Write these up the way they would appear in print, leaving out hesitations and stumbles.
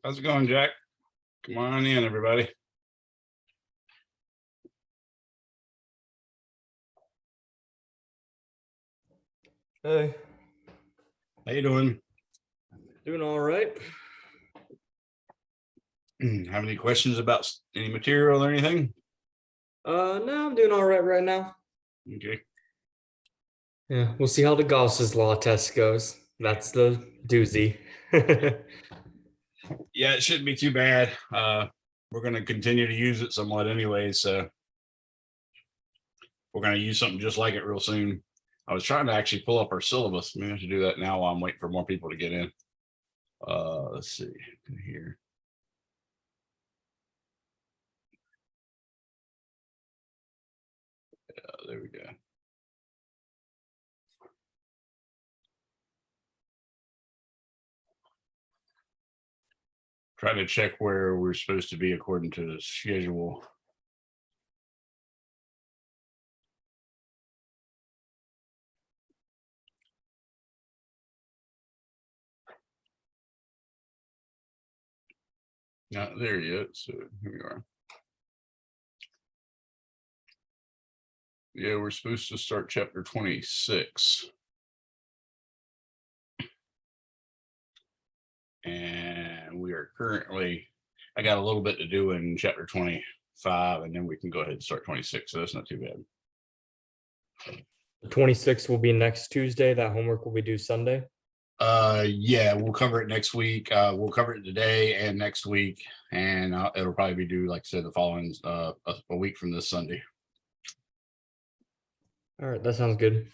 How's it going, Jack? Come on in, everybody. Hey, How you doing? doing all right. Have any questions about any material or anything? No, I'm doing all right now. Okay. Yeah, we'll see how the Gauss's law test goes. That's the doozy. Yeah, it shouldn't be too bad. We're going to continue to use it somewhat anyway, so we're going to use something just like it real soon. I was trying to actually pull up our syllabus. Maybe I should do that now while I'm waiting for more people to get in. Let's see here. There we go. Try to check where we're supposed to be according to the schedule. Not there yet, so here we are. Yeah, we're supposed to start chapter 26. And we are currently, I got a little bit to do in chapter 25, and then we can go ahead and start 26. So that's not too bad. 26 will be next Tuesday. That homework will be due Sunday. Yeah, we'll cover it next week. We'll cover it today and next week, and it'll probably be due, like I said, the following a week from this Sunday. All right, that sounds good.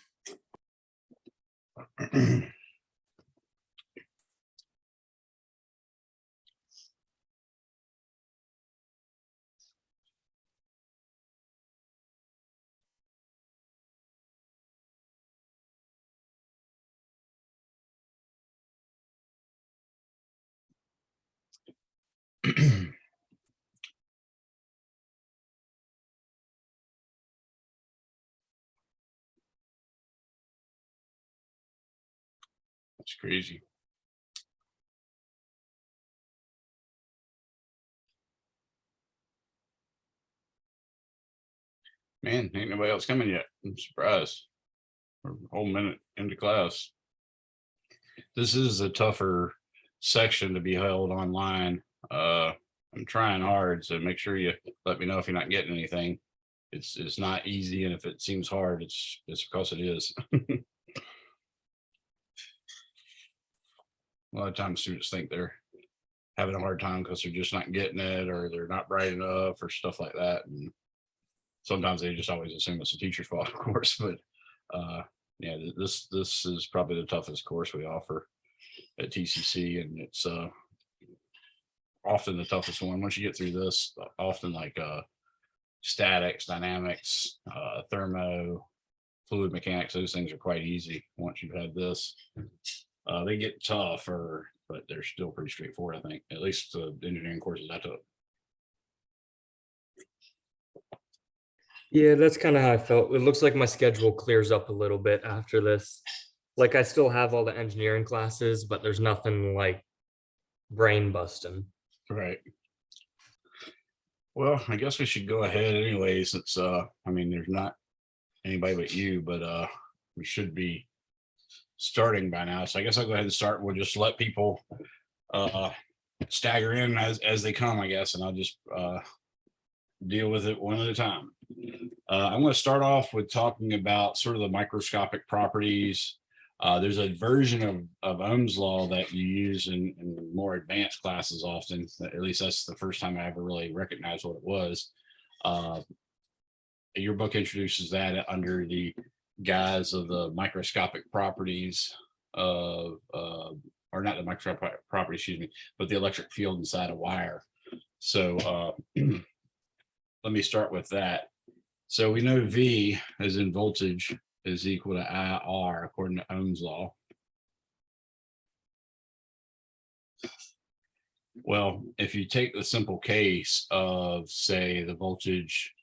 That's crazy. Man, ain't nobody else coming yet. I'm surprised. We're a whole minute into class. This is a tougher section to be held online. I'm trying hard, so make sure you let me know if you're not getting anything. It's not easy, and if it seems hard, it's because it is. A lot of times students think they're having a hard time because they're just not getting it, or they're not bright enough, or stuff like that. And sometimes they just always assume it's the teacher's fault, of course. But yeah, this is probably the toughest course we offer at TCC, and it's often the toughest one. Once you get through this, often like statics, dynamics, thermo, fluid mechanics, those things are quite easy once you've had this. They get tougher, but they're still pretty straightforward, I think, at least the engineering courses I took. Yeah, that's kind of how I felt. It looks like my schedule clears up a little bit after this. Like I still have all the engineering classes, but there's nothing like brain busting. Right. Well, I guess we should go ahead anyway, since I mean, there's not anybody but you, but we should be starting by now. So I guess I'll go ahead and start. We'll just let people stagger in as they come, I guess, and I'll just deal with it one at a time. I'm going to start off with talking about sort of the microscopic properties. There's a version of Ohm's law that you use in more advanced classes often. At least that's the first time I ever really recognized what it was. Your book introduces that under the guise of the microscopic properties of, or not the microscopic properties, excuse me, but the electric field inside a wire. So let me start with that. So we know V, as in voltage, is equal to IR according to Ohm's law. Well, if you take the simple case of, say, the voltage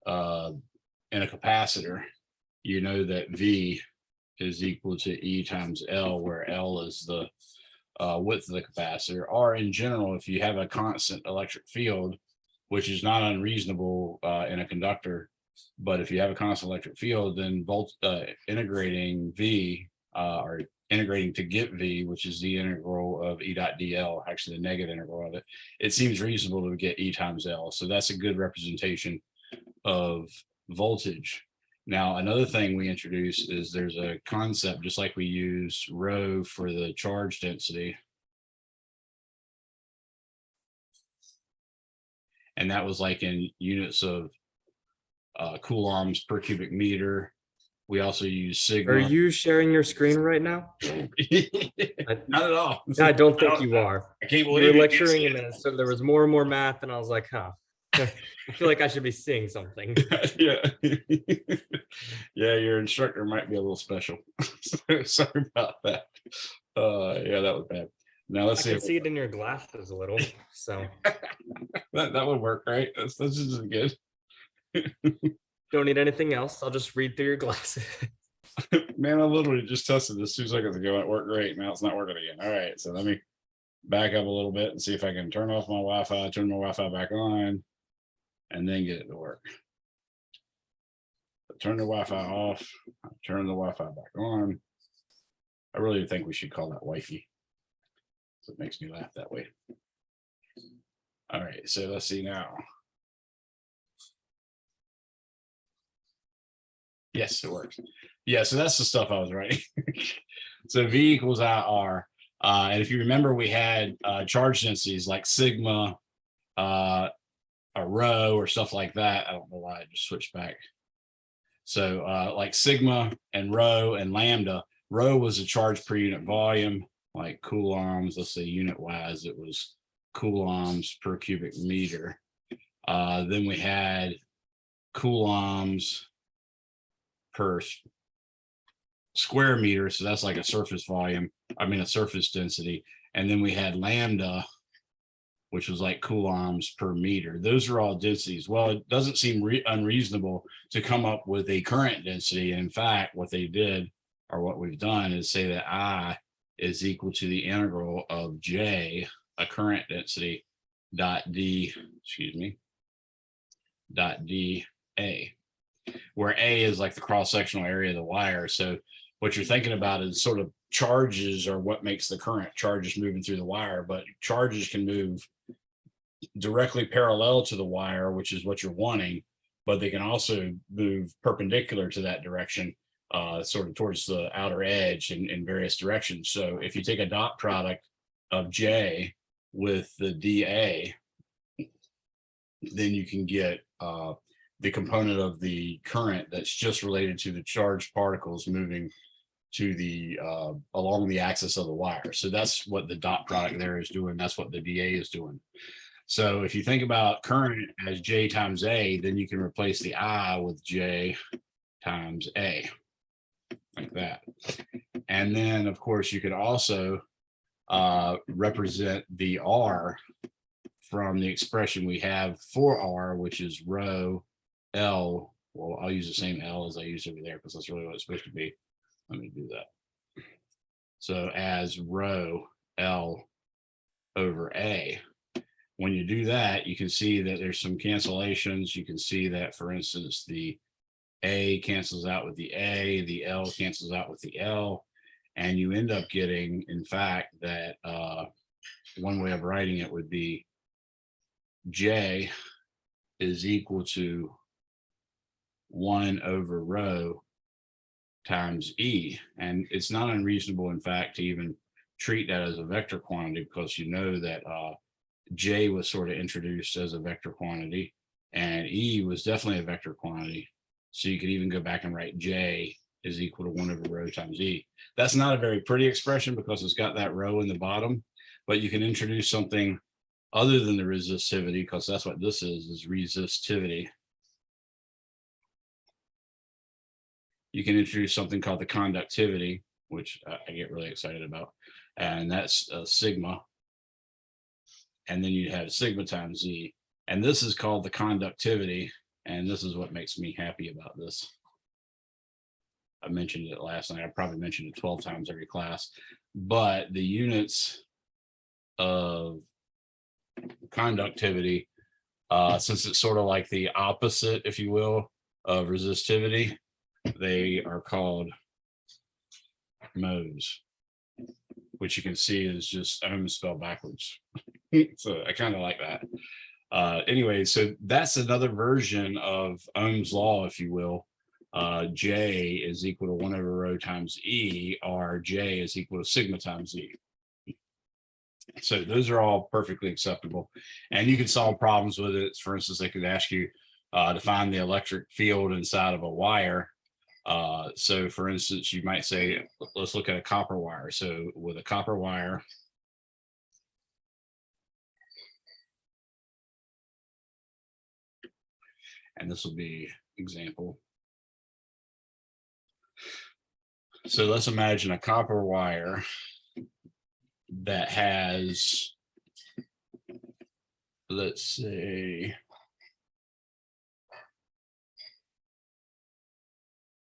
in a capacitor, you know that V is equal to E times L, where L is the width of the capacitor, or in general, if you have a constant electric field, which is not unreasonable in a conductor, but if you have a constant electric field, then integrating V or integrating to get V, which is the integral of E dot dl, actually the negative integral of it, it seems reasonable to get E times L. So that's a good representation of voltage. Now, another thing we introduce is there's a concept, just like we use rho for the charge density. And that was like in units of coulombs per cubic meter. We also use sigma. Are you sharing your screen right now? Not at all. I don't think you are. I can't You believe were you lecturing and then so there was more and more math and I was like, huh. I feel like I should be seeing something. Yeah. Yeah, your instructor might be a little special. Sorry about that. Yeah, that was bad. Now let's I see. can see it in your glasses a little. So that would work, right? That's just good. don't need anything else. I'll just read through your glasses. Man, I literally just tested this 2 seconds ago. It worked great. Now it's not working again. All right, so let me back up a little bit and see if I can turn off my Wi-Fi, turn my Wi-Fi back on, and then get it to work. Turn the Wi-Fi off, turn the Wi-Fi back on. I really think we should call that Wi-Fi. So it makes me laugh that way. All right, so let's see now. Yes, it works. Yeah, so that's the stuff I was writing. So V equals IR. And if you remember, we had charge densities like sigma, a rho, or stuff like that. I don't know why I just switched back. So like sigma and rho and lambda. Rho was a charge per unit volume, like coulombs. Let's say unit wise, it was coulombs per cubic meter. Then we had coulombs per square meter, so that's like a surface volume, I mean a surface density. And then we had lambda, which was like coulombs per meter. Those are all densities. Well, it doesn't seem unreasonable to come up with a current density. In fact, what they did, or what we've done, is say that I is equal to the integral of J, a current density, dot D, excuse me, dot dA, where A is like the cross-sectional area of the wire. So what you're thinking about is sort of charges are what makes the current. Charges moving through the wire, but charges can move directly parallel to the wire, which is what you're wanting, but they can also move perpendicular to that direction, sort of towards the outer edge in various directions. So if you take a dot product of J with the dA, then you can get the component of the current that's just related to the charged particles moving to the along the axis of the wire. So that's what the dot product there is doing. That's what the dA is doing. So if you think about current as J times A, then you can replace the I with J times A, like that. And then of course you could also represent the R from the expression we have for R, which is rho L. Well, I'll use the same L as I used over there because that's really what it's supposed to be. Let me do that. So as rho L over A. When you do that, you can see that there's some cancellations. You can see that, for instance, the A cancels out with the A, the L cancels out with the L, and you end up getting, in fact, that one way of writing it would be J is equal to 1 over rho times E. And it's not unreasonable, in fact, to even treat that as a vector quantity, because you know that J was sort of introduced as a vector quantity and E was definitely a vector quantity. So you could even go back and write J is equal to 1 over rho times E. That's not a very pretty expression because it's got that rho in the bottom, but you can introduce something other than the resistivity, because that's what this is resistivity. You can introduce something called the conductivity, which I get really excited about, and that's sigma. And then you have sigma times Z, and this is called the conductivity, and this is what makes me happy about this. I mentioned it last night. I probably mentioned it 12 times every class, but the units of conductivity, since it's sort of like the opposite, if you will, of resistivity, they are called modes, which you can see is just ohms spelled backwards. So I kind of like that. Anyway, so that's another version of Ohm's law, if you will. J is equal to 1 over rho times E, or J is equal to sigma times E. So those are all perfectly acceptable. And you can solve problems with it. For instance, they could ask you to find the electric field inside of a wire. So for instance, you might say, let's look at a copper wire. So with a copper wire, and this will be example. So let's imagine a copper wire that has, let's say,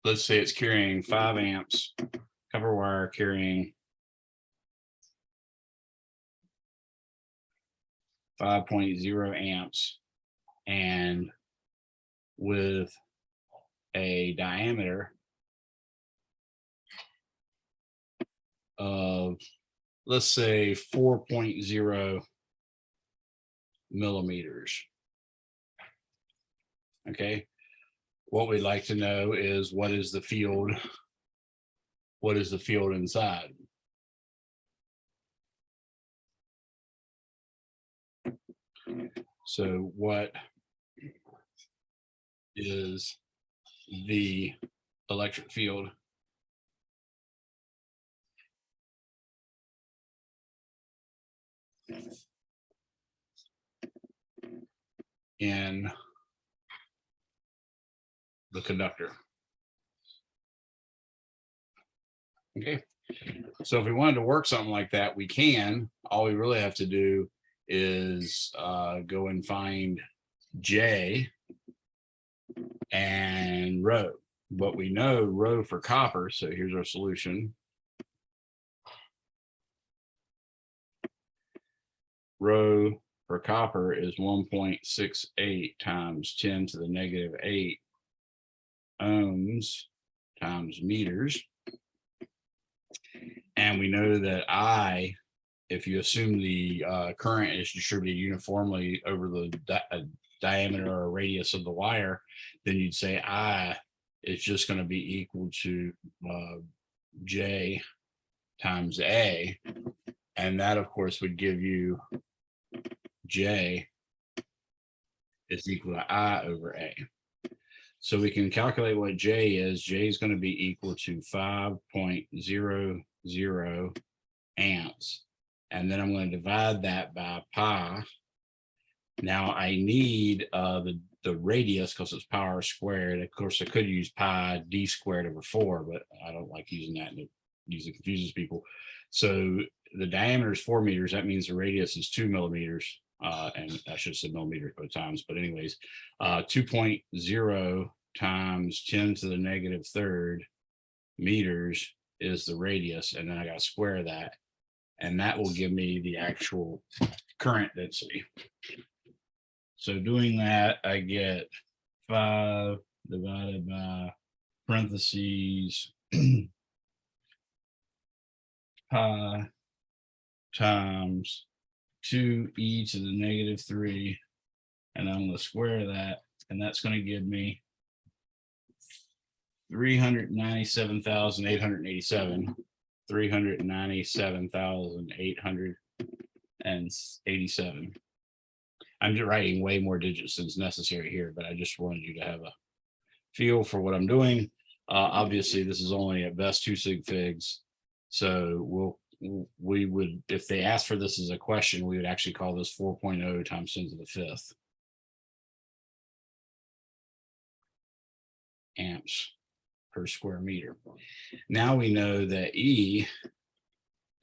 it's carrying 5 amps, copper wire carrying 5.0 amps, and with a diameter of, let's say, 4.0 millimeters. Okay, what we'd like to know is what is the field inside. So what is the electric field in the conductor? Okay, so if we wanted to work something like that, we can. All we really have to do is go and find J and rho. But we know rho for copper, so here's our solution. Rho for copper is 1.68 times 10 to the negative 8 ohms times meters. And we know that I, if you assume the current is distributed uniformly over the diameter or radius of the wire, then you'd say I is just going to be equal to J times A. And that, of course, would give you J is equal to I over A. So we can calculate what J is. J is going to be equal to 5.00 amps. And then I'm going to divide that by pi. Now I need the radius because it's power squared. Of course, I could use pi d squared over 4, but I don't like using that, and it usually confuses people. So the diameter is 4 meters. That means the radius is 2 millimeters. And I should have said millimeters both times, but anyways, 2.0 times 10 to the negative 3rd meters is the radius, and then I got to square that, and that will give me the actual current density. So doing that, I get 5 divided by parentheses pi times 2e to the negative 3, and I'm going to square that, and that's going to give me 397,887. 397,887. I'm just writing way more digits than is necessary here, but I just wanted you to have a feel for what I'm doing. Obviously, this is only at best 2 sig figs, so we would, if they ask for this as a question, we would actually call this 4.0 times 10 to the 5th amps per square meter. Now we know that E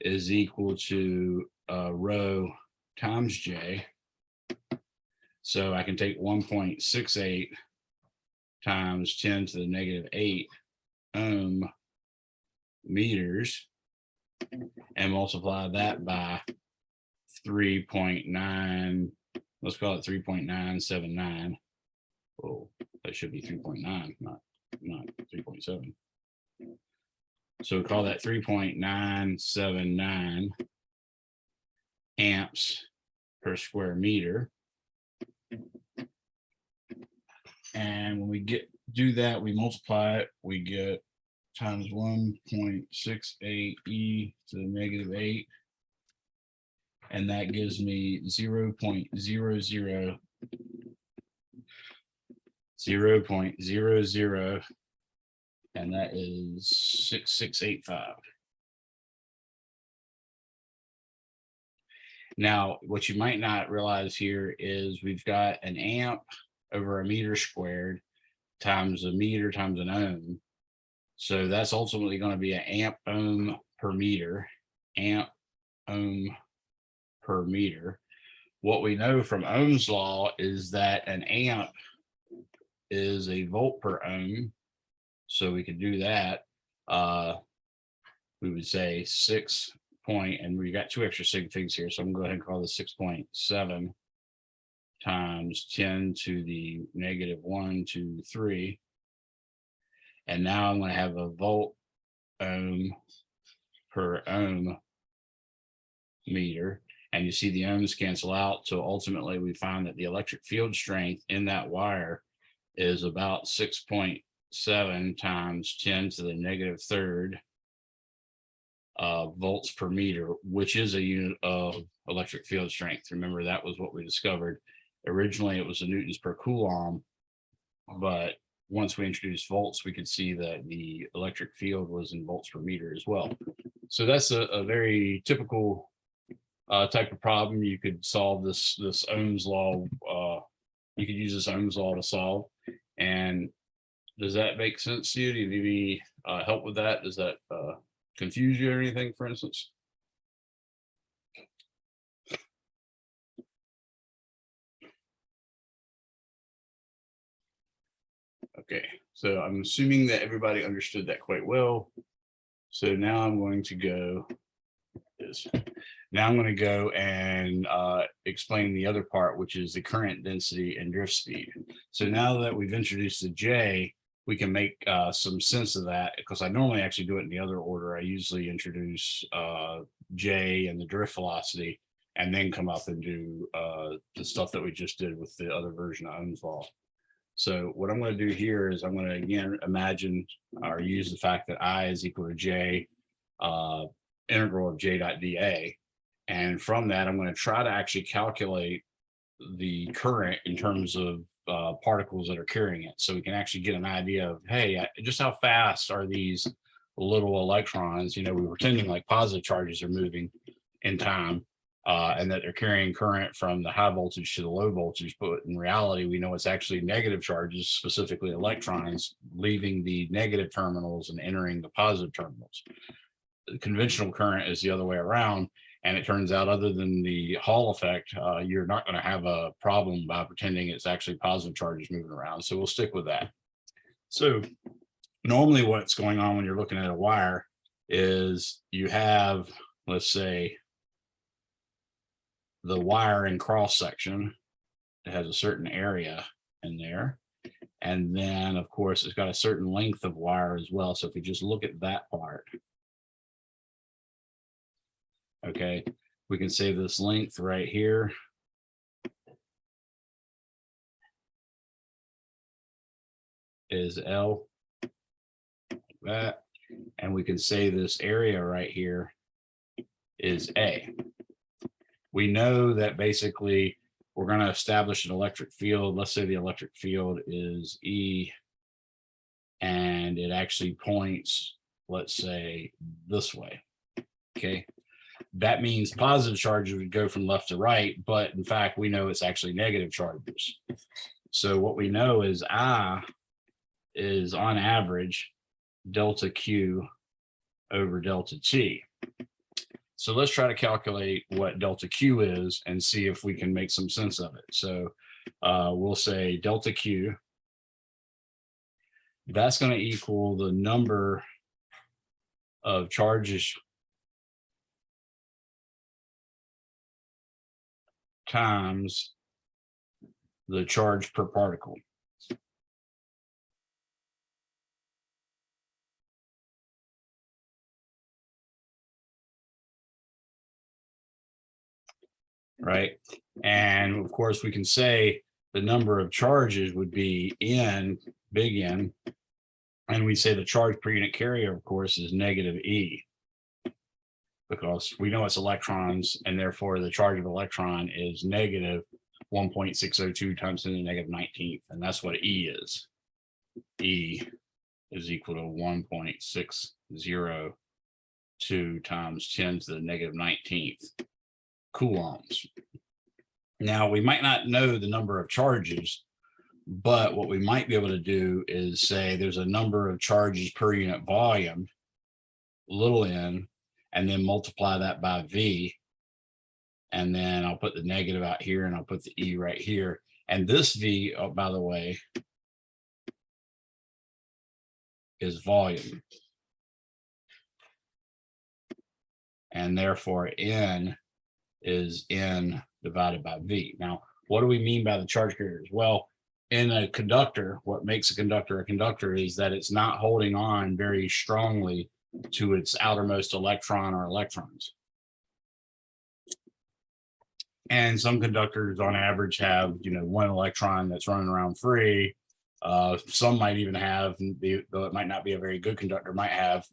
is equal to rho times J. So I can take 1.68 times 10 to the negative 8 ohm meters and multiply that by 3.9, let's call it 3.979. Oh, that should be 3.9, not 3.7. So we call that 3.979 amps per square meter. And when we do that, we multiply it, we get times 1.68 e to the negative 8. And that gives me 0.00, and that is 6685. Now, what you might not realize here is we've got an amp over a meter squared times a meter times an ohm. So that's ultimately going to be an amp ohm per meter, amp ohm per meter. What we know from Ohm's law is that an amp is a volt per ohm. So we could do that. We would say 6 point, and we got 2 extra sig figs here. So I'm going to go ahead and call this 6.7 times 10 to the negative 1 to 3. And now I'm going to have a volt ohm per ohm meter. And you see the ohms cancel out. So ultimately we find that the electric field strength in that wire is about 6.7 times 10 to the negative 3rd volts per meter, which is a unit of electric field strength. Remember, that was what we discovered. Originally, it was a newtons per coulomb, but once we introduced volts, we could see that the electric field was in volts per meter as well. So that's a very typical type of problem. You could solve this Ohm's law. You could use this Ohm's law to solve. And does that make sense to you? Do you need any help with that? Does that confuse you or anything, for instance? Okay, so I'm assuming that everybody understood that quite well. So now I'm going to go and explain the other part, which is the current density and drift speed. So now that we've introduced the J, we can make some sense of that, because I normally actually do it in the other order. I usually introduce J and the drift velocity, and then come up and do the stuff that we just did with the other version of Ohm's law. So what I'm going to do here is I'm going to again imagine or use the fact that I is equal to J integral of J dot dA. And from that, I'm going to try to actually calculate the current in terms of particles that are carrying it. So we can actually get an idea of, hey, just how fast are these little electrons? You know, we were pretending like positive charges are moving in time and that they're carrying current from the high voltage to the low voltage. But in reality, we know it's actually negative charges, specifically electrons, leaving the negative terminals and entering the positive terminals. The conventional current is the other way around. And it turns out, other than the Hall effect, you're not going to have a problem by pretending it's actually positive charges moving around. So we'll stick with that. So normally what's going on when you're looking at a wire is you have, let's say, the wire in cross section. It has a certain area in there. And then, of course, it's got a certain length of wire as well. So if you just look at that part, okay, we can say this length right here is L, like that. And we can say this area right here is A. We know that basically we're going to establish an electric field. Let's say the electric field is E, and it actually points, let's say, this way. Okay. That means positive charges would go from left to right, but in fact, we know it's actually negative charges. So what we know is I is on average delta Q over delta T. So let's try to calculate what delta Q is and see if we can make some sense of it. So we'll say delta Q that's going to equal the number of charges times the charge per particle. Right. And of course, we can say the number of charges would be N, big N. And we say the charge per unit carrier, of course, is negative E, because we know it's electrons, and therefore the charge of electron is negative 1.602 times 10 to the negative 19th. And that's what E is. E is equal to 1.602 times 10 to the negative 19th coulombs. Now, we might not know the number of charges, but what we might be able to do is say there's a number of charges per unit volume, little n, and then multiply that by V. And then I'll put the negative out here and I'll put the E right here. And this V, oh, by the way, is volume. And therefore N is N divided by V. Now, what do we mean by the charge carriers? Well, in a conductor, what makes a conductor is that it's not holding on very strongly to its outermost electron or electrons. And some conductors on average have, one electron that's running around free. Some might even have, though it might not be a very good conductor, might have,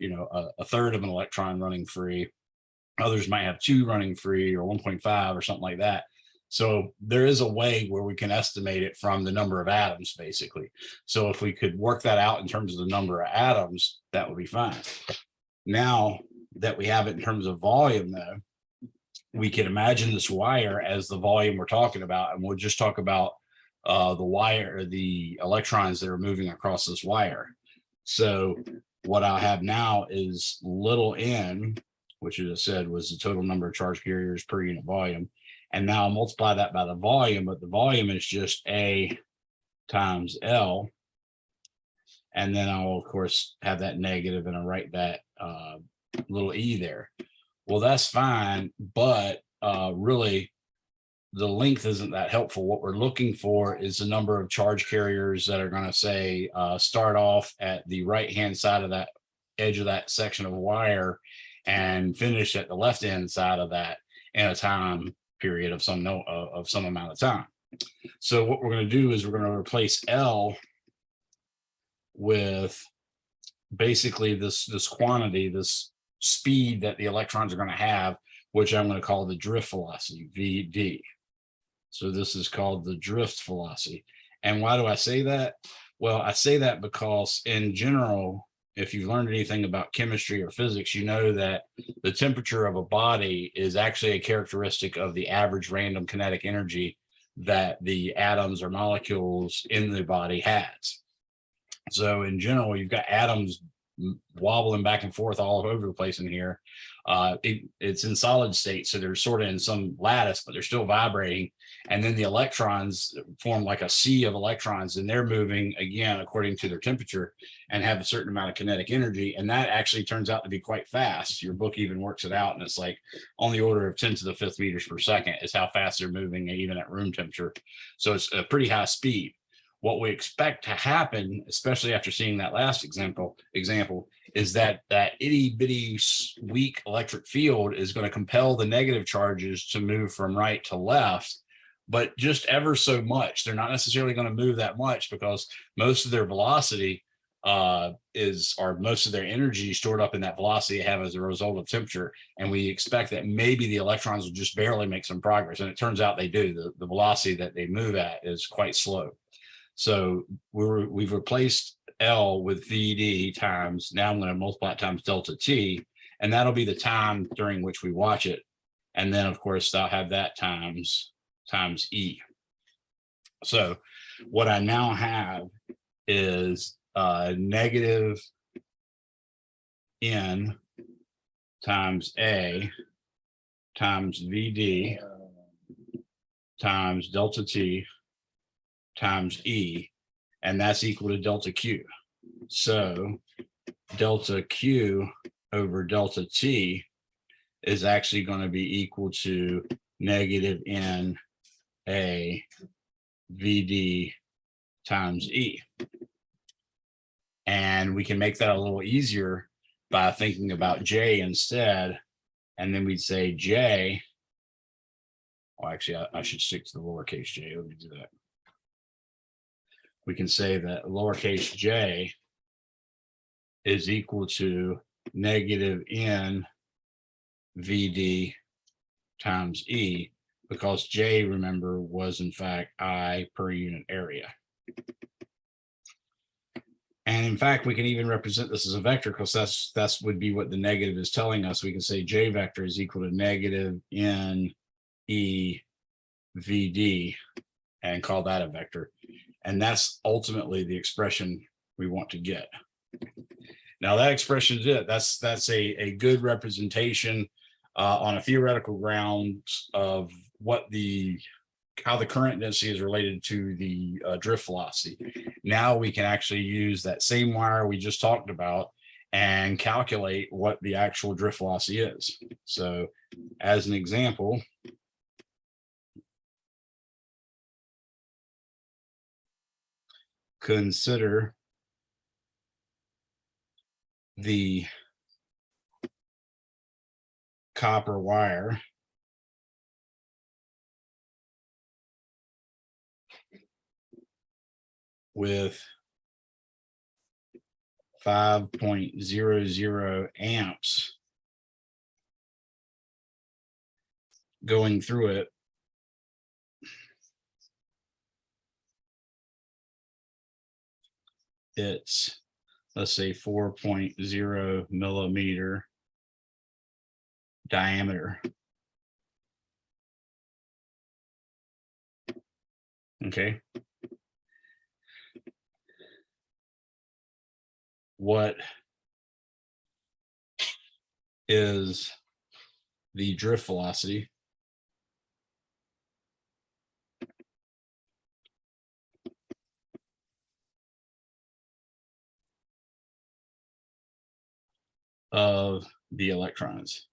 a third of an electron running free. Others might have 2 running free, or 1.5 or something like that. So there is a way where we can estimate it from the number of atoms, basically. So if we could work that out in terms of the number of atoms, that would be fine. Now that we have it in terms of volume, though, we can imagine this wire as the volume we're talking about, and we'll just talk about the wire, the electrons that are moving across this wire. So what I have now is little n, which, as I said, was the total number of charge carriers per unit volume. And now I'll multiply that by the volume, but the volume is just A times L. And then I'll, of course, have that negative, and I'll write that little e there. Well, that's fine, but really the length isn't that helpful. What we're looking for is the number of charge carriers that are going to say start off at the right-hand side of that edge of that section of wire and finish at the left-hand side of that in a time period of some amount of time. So what we're going to do is we're going to replace L with basically this quantity, this speed that the electrons are going to have, which I'm going to call the drift velocity, VD. So this is called the drift velocity. And why do I say that? Well, I say that because in general, if you've learned anything about chemistry or physics, you know that the temperature of a body is actually a characteristic of the average random kinetic energy that the atoms or molecules in the body has. So in general, you've got atoms wobbling back and forth all over the place in here. It's in solid state, so they're sort of in some lattice, but they're still vibrating. And then the electrons form like a sea of electrons, and they're moving again according to their temperature and have a certain amount of kinetic energy. And that actually turns out to be quite fast. Your book even works it out, and it's like on the order of 10 to the 5th meters per second is how fast they're moving, even at room temperature. So it's a pretty high speed. What we expect to happen, especially after seeing that last example, is that itty bitty weak electric field is going to compel the negative charges to move from right to left, but just ever so much. They're not necessarily going to move that much because most of their velocity or most of their energy stored up in that velocity they have as a result of temperature. And we expect that maybe the electrons will just barely make some progress. And it turns out they do. The velocity that they move at is quite slow. So we've replaced L with VD times, now I'm going to multiply it times delta T, and that'll be the time during which we watch it. And then, of course, I'll have that times E. So what I now have is negative N times A times VD times delta T times E, and that's equal to delta Q. So delta Q over delta T is actually going to be equal to negative N A VD times E. And we can make that a little easier by thinking about J instead. And then we'd say J, well, actually, I should stick to the lowercase j. Let me do that. We can say that lowercase j is equal to negative N VD times E, because J, remember, was in fact I per unit area. And in fact, we can even represent this as a vector, because that's would be what the negative is telling us. We can say J vector is equal to negative N E VD and call that a vector. And that's ultimately the expression we want to get. Now that expression is it. That's a good representation on a theoretical grounds of what how the current density is related to the drift velocity. Now we can actually use that same wire we just talked about and calculate what the actual drift velocity is. So as an example, consider the copper wire with 5.00 amps going through it. It's, let's say, 4.0 millimeter diameter. Okay. What is the drift velocity of the electrons?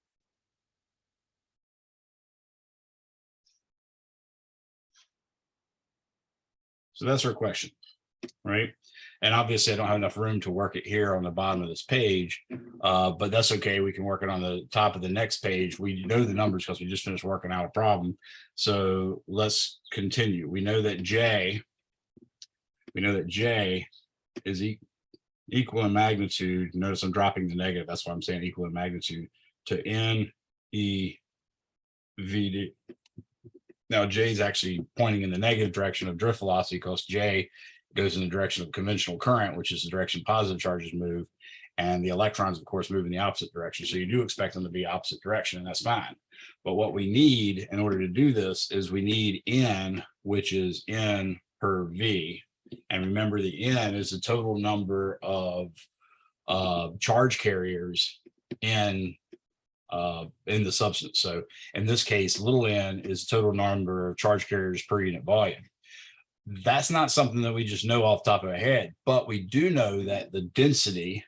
So that's our question, right? And obviously I don't have enough room to work it here on the bottom of this page, but that's okay. We can work it on the top of the next page. We know the numbers because we just finished working out a problem. So let's continue. We know that J is equal in magnitude. Notice I'm dropping the negative. That's why I'm saying equal in magnitude to N E VD. Now J is actually pointing in the negative direction of drift velocity, because J goes in the direction of conventional current, which is the direction positive charges move, and the electrons, of course, move in the opposite direction. So you do expect them to be opposite direction, and that's fine. But what we need in order to do this is we need N, which is N per V. And remember, the N is the total number of charge carriers in the substance. So in this case, little n is the total number of charge carriers per unit volume. That's not something that we just know off the top of our head, but we do know that the density,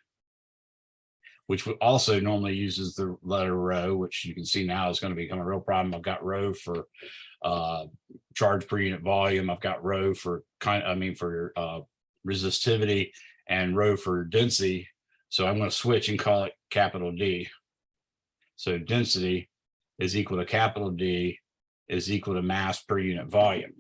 which also normally uses the letter rho, which you can see now is going to become a real problem. I've got rho for charge per unit volume. I've got rho for resistivity, and rho for density. So I'm going to switch and call it capital D. So density is equal to capital D is equal to mass per unit volume.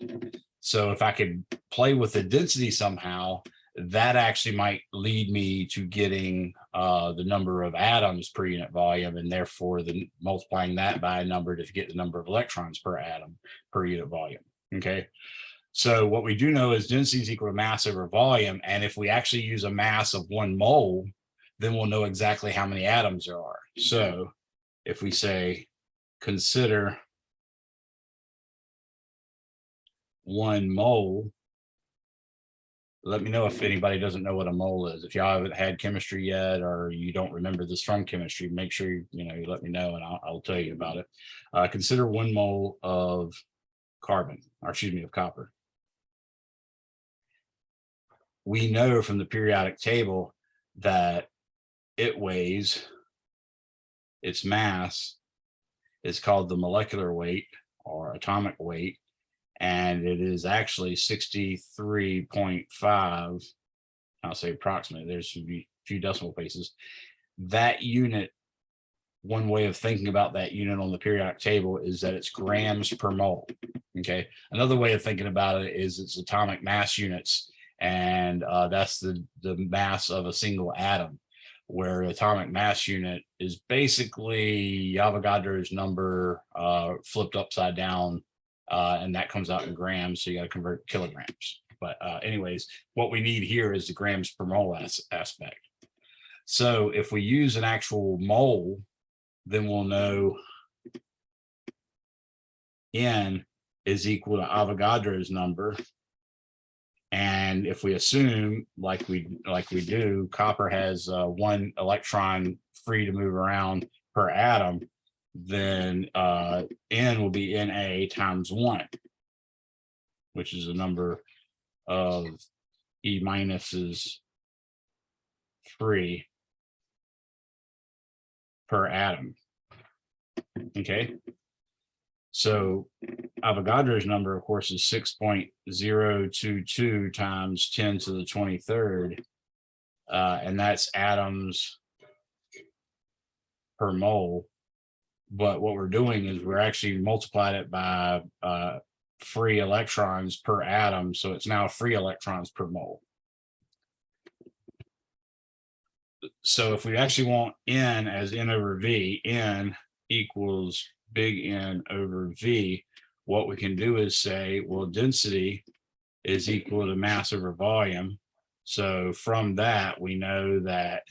So if I could play with the density somehow, that actually might lead me to getting the number of atoms per unit volume, and therefore multiplying that by a number to get the number of electrons per atom per unit volume. Okay. So what we do know is density is equal to mass over volume. And if we actually use a mass of 1 mole, then we'll know exactly how many atoms there are. So if we say, consider 1 mole, let me know if anybody doesn't know what a mole is. If y'all haven't had chemistry yet, or you don't remember this from chemistry, make sure you let me know, and I'll tell you about it. Consider 1 mole of carbon, or excuse me, of copper. we know from the periodic table that it weighs, its mass is called the molecular weight or atomic weight, and it is actually 63.5. I'll say approximately, there's a few decimal places. That unit, one way of thinking about that unit on the periodic table is that it's grams per mole. Okay. Another way of thinking about it is it's atomic mass units, and that's the mass of a single atom, where atomic mass unit is basically Avogadro's number flipped upside down, and that comes out in grams, so you got to convert kilograms. But anyways, what we need here is the grams per mole aspect. So if we use an actual mole, then we'll know N is equal to Avogadro's number. And if we assume, like we do, copper has 1 electron free to move around per atom, then N will be Na times 1, which is the number of E minuses free per atom. Okay. So Avogadro's number, of course, is 6.022 times 10 to the 23rd. And that's atoms per mole. But what we're doing is we're actually multiplied it by free electrons per atom. So it's now free electrons per mole. So if we actually want N as N over V, N equals big N over V, what we can do is say, well, density is equal to mass over volume. So from that, we know that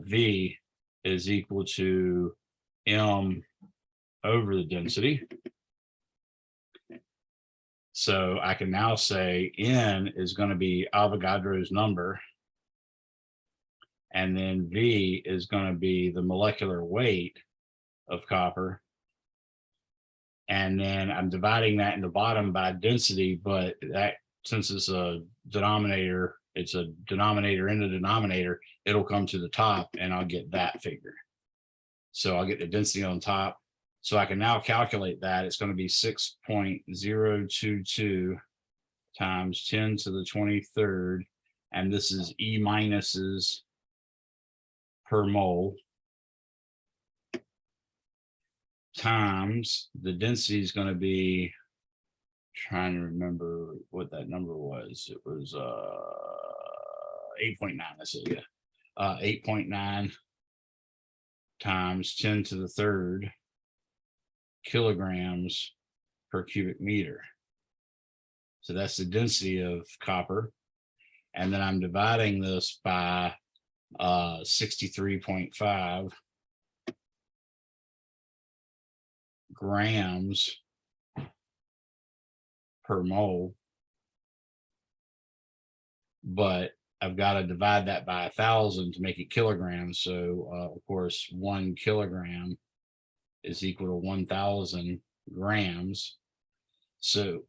V is equal to M over the density. So I can now say N is going to be Avogadro's number, and then V is going to be the molecular weight of copper. And then I'm dividing that in the bottom by density, but that, since it's a denominator in the denominator, it'll come to the top and I'll get that figure. So I'll get the density on top. So I can now calculate that. It's going to be 6.022 times 10 to the 23rd. And this is E minuses per mole, times the density is going to be, trying to remember what that number was. It was 8.9. That's it. Yeah, 8.9 times 10 to the 3rd kilograms per cubic meter. So that's the density of copper, and then I'm dividing this by 63.5 grams per mole, but I've got to divide that by 1,000 to make it kilograms. So of course 1 kilogram is equal to 1,000 grams. So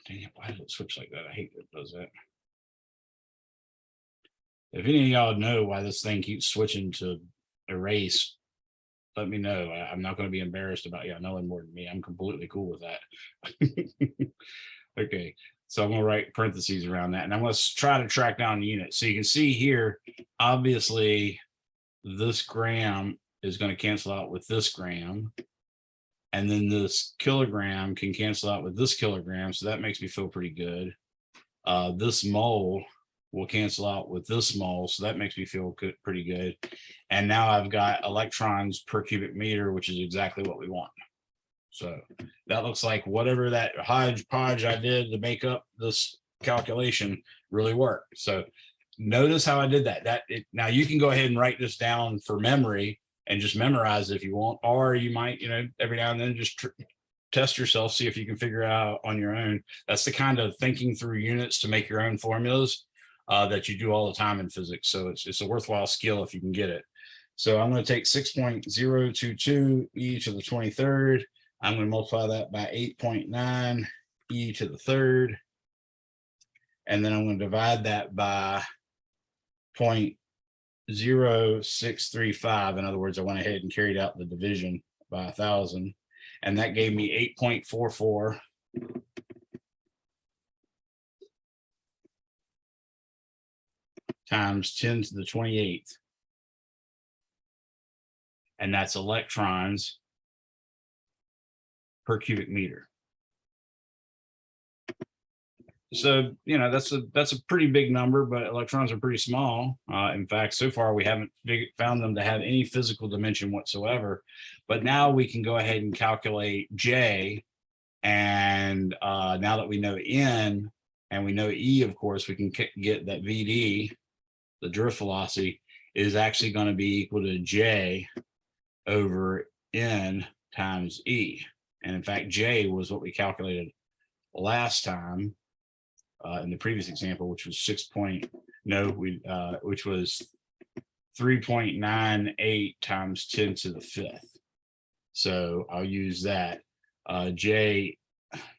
dang it, why does it switch like that? I hate that it does that. If any of y'all know why this thing keeps switching to erase, let me know. I'm not going to be embarrassed about y'all knowing more than me. I'm completely cool with that. Okay, so I'm going to write parentheses around that, and I'm going to try to track down the unit. So you can see here, obviously, this gram is going to cancel out with this gram, and then this kilogram can cancel out with this kilogram. So that makes me feel pretty good. This mole will cancel out with this mole, so that makes me feel good, pretty good. And now I've got electrons per cubic meter, which is exactly what we want. So that looks like whatever that hodgepodge I did to make up this calculation really worked. So notice how I did that. Now you can go ahead and write this down for memory and just memorize it if you want, or you might, every now and then just test yourself, see if you can figure it out on your own. That's the kind of thinking through units to make your own formulas that you do all the time in physics. So it's a worthwhile skill if you can get it. So I'm going to take 6.022 e to the 23rd. I'm going to multiply that by 8.9 e to the 3rd. And then I'm going to divide that by 0.0635. In other words, I went ahead and carried out the division by 1,000. And that gave me 8.44 times 10 to the 28th. And that's electrons per cubic meter. So, you know, that's a pretty big number, but electrons are pretty small. In fact, so far we haven't found them to have any physical dimension whatsoever. But now we can go ahead and calculate J. And now that we know N and we know E, of course, we can get that VD, the drift velocity, is actually going to be equal to J over N times E. And in fact, J was what we calculated last time in the previous example, which was which was 3.98 times 10 to the 5th. So I'll use that. J,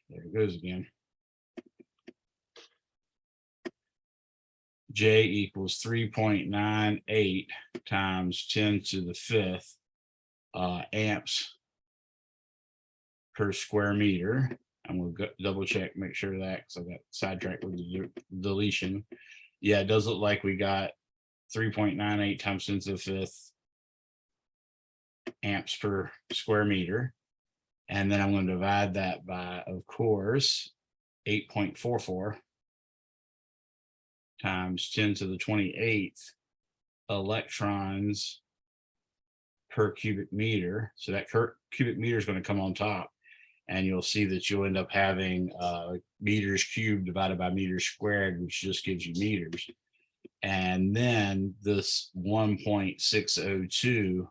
there it goes again. J equals 3.98 times 10 to the 5th amps per square meter. And we'll double check, make sure of that, because I got sidetracked with the deletion. Yeah, it does look like we got 3.98 times 10 to the 5th amps per square meter. And then I'm going to divide that by, of course, 8.44 times 10 to the 28th electrons per cubic meter. So that cubic meter is going to come on top. And you'll see that you'll end up having meters cubed divided by meters squared, which just gives you meters. And then this 1.602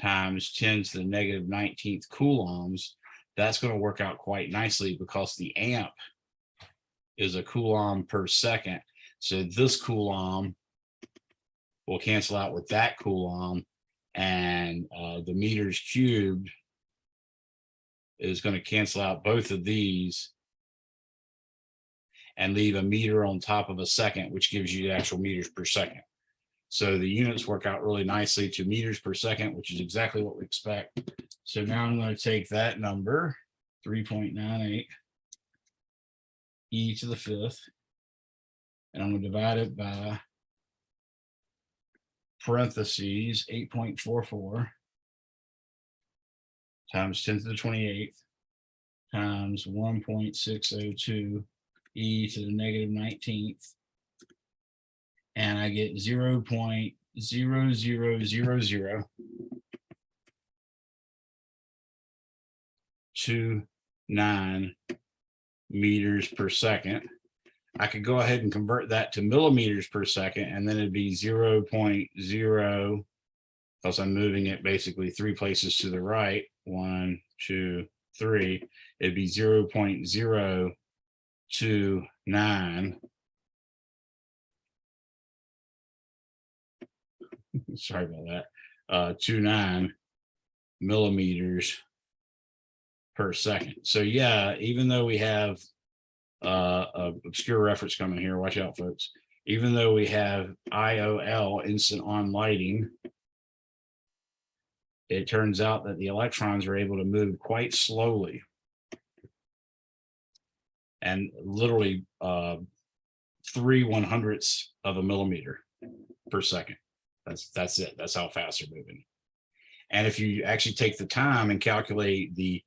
times 10 to the negative 19th coulombs, that's going to work out quite nicely because the amp is a coulomb per second. So this coulomb will cancel out with that coulomb, and the meters cubed is going to cancel out both of these and leave a meter on top of a second, which gives you the actual meters per second. So the units work out really nicely to meters per second, which is exactly what we expect. So now I'm going to take that number, 3.98 e to the 5th, and I'm going to divide it by parentheses 8.44 times 10 to the 28th times 1.602 e to the negative 19th, and I get 0.000029 meters per second. I could go ahead and convert that to millimeters per second, and then it'd be 0.0, because I'm moving it basically 3 places to the right. 1, 2, 3. It'd be 0.029. Sorry about that. 29 millimeters per second. So yeah, even though we have a obscure reference coming here, watch out, folks. Even though we have IOL, instant on lighting, it turns out that the electrons are able to move quite slowly, and literally 3/100ths of a millimeter per second. That's it. That's how fast they're moving. And if you actually take the time and calculate the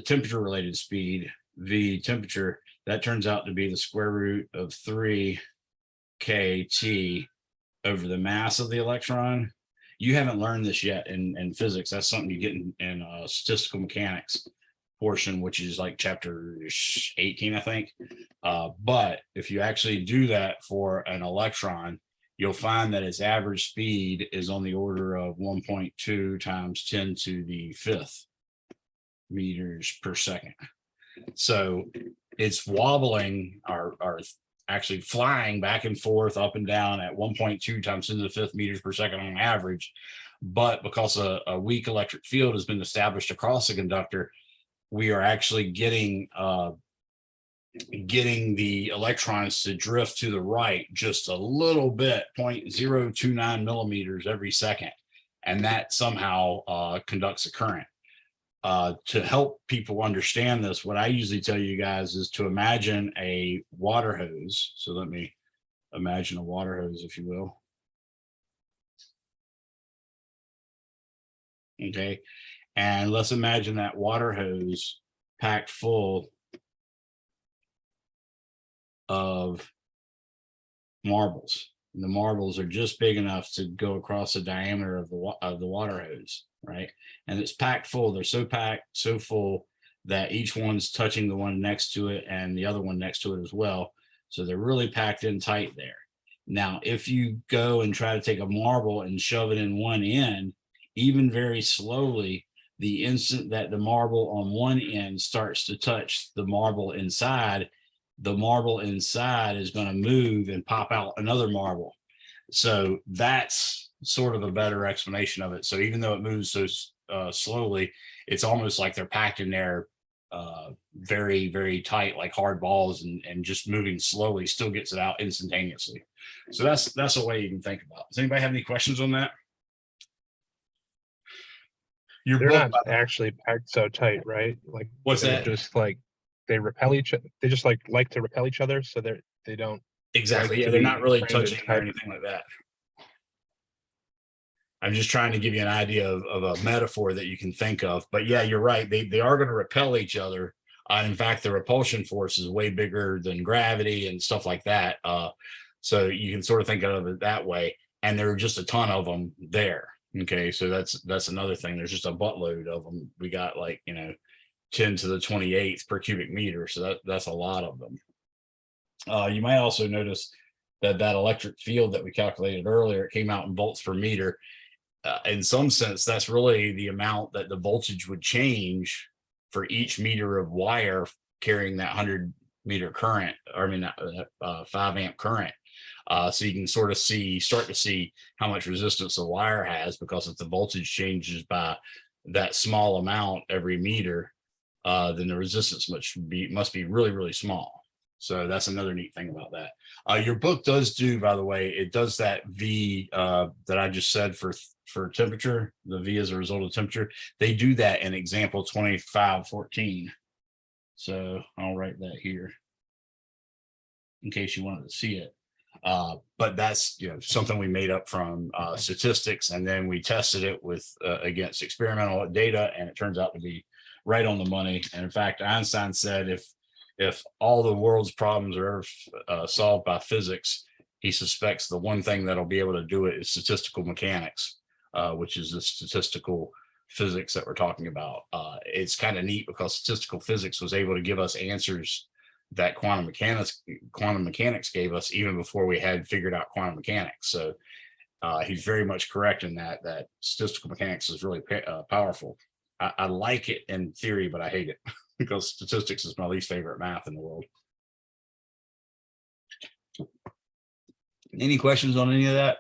temperature related speed, V temperature, that turns out to be the square root of 3 kT over the mass of the electron. You haven't learned this yet in physics. That's something you get in statistical mechanics portion, which is like chapter 18, I think. But if you actually do that for an electron, you'll find that its average speed is on the order of 1.2 times 10 to the 5th meters per second. So it's wobbling or actually flying back and forth up and down at 1.2 times 10 to the 5th meters per second on average. But because a weak electric field has been established across the conductor, we are actually getting getting the electrons to drift to the right just a little bit, 0.029 millimeters every second. And that somehow conducts a current. To help people understand this, what I usually tell you guys is to imagine a water hose. So let me imagine a water hose, if you will. Okay. And let's imagine that water hose packed full of marbles. And the marbles are just big enough to go across the diameter of the water hose, right? And it's packed full. They're so packed, so full that each one's touching the one next to it and the other one next to it as well. So they're really packed in tight there. Now, if you go and try to take a marble and shove it in one end, even very slowly, the instant that the marble on one end starts to touch the marble inside is going to move and pop out another marble. So that's sort of a better explanation of it. So even though it moves so slowly, it's almost like they're packed in there very, very tight, like hard balls, and just moving slowly still gets it out instantaneously. So that's a way you can think about it. Does anybody have any questions on that? They're not actually packed so tight, right? Like, what's that? Just like they repel each other. They just like to repel each other, so they don't exactly. Like Yeah, they're not really touching or tight. anything like that. I'm just trying to give you an idea of a metaphor that you can think of. But yeah, you're right. They are going to repel each other. In fact, the repulsion force is way bigger than gravity and stuff like that. So you can sort of think of it that way. And there are just a ton of them there. Okay, so that's another thing. There's just a buttload of them. We got 10 to the 28th per cubic meter. So that's a lot of them. You might also notice that electric field that we calculated earlier, it came out in volts per meter. In some sense, that's really the amount that the voltage would change for each meter of wire carrying that 100 meter current, or 5 amp current. So you can sort of start to see how much resistance the wire has, because if the voltage changes by that small amount every meter, then the resistance must be really, really small. So that's another neat thing about that. Your book does do, by the way, it does that V that I just said for temperature. The V is a result of temperature. They do that in example 2514. So I'll write that here in case you wanted to see it. But that's something we made up from statistics, and then we tested it with against experimental data, and it turns out to be right on the money. And in fact, Einstein said if all the world's problems are solved by physics, he suspects the one thing that'll be able to do it is statistical mechanics, which is the statistical physics that we're talking about. It's kind of neat because statistical physics was able to give us answers that quantum mechanics gave us even before we had figured out quantum mechanics. So he's very much correct in that statistical mechanics is really powerful. I like it in theory, but I hate it because statistics is my least favorite math in the world. Any questions on any of that?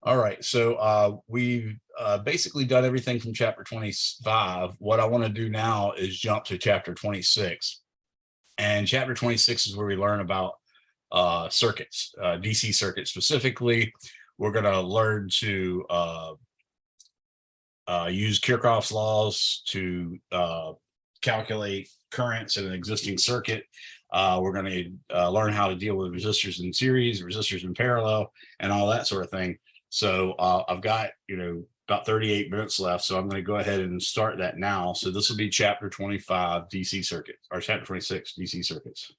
All right, so we've basically done everything from chapter 25. What I want to do now is jump to chapter 26. And chapter 26 is where we learn about circuits, DC circuits specifically. We're going to learn to use Kirchhoff's laws to calculate currents in an existing circuit. We're going to learn how to deal with resistors in series, resistors in parallel, and all that sort of thing. So I've got, about 38 minutes left. So I'm going to go ahead and start that now. So this will be chapter 25 DC circuits, or chapter 26 DC circuits.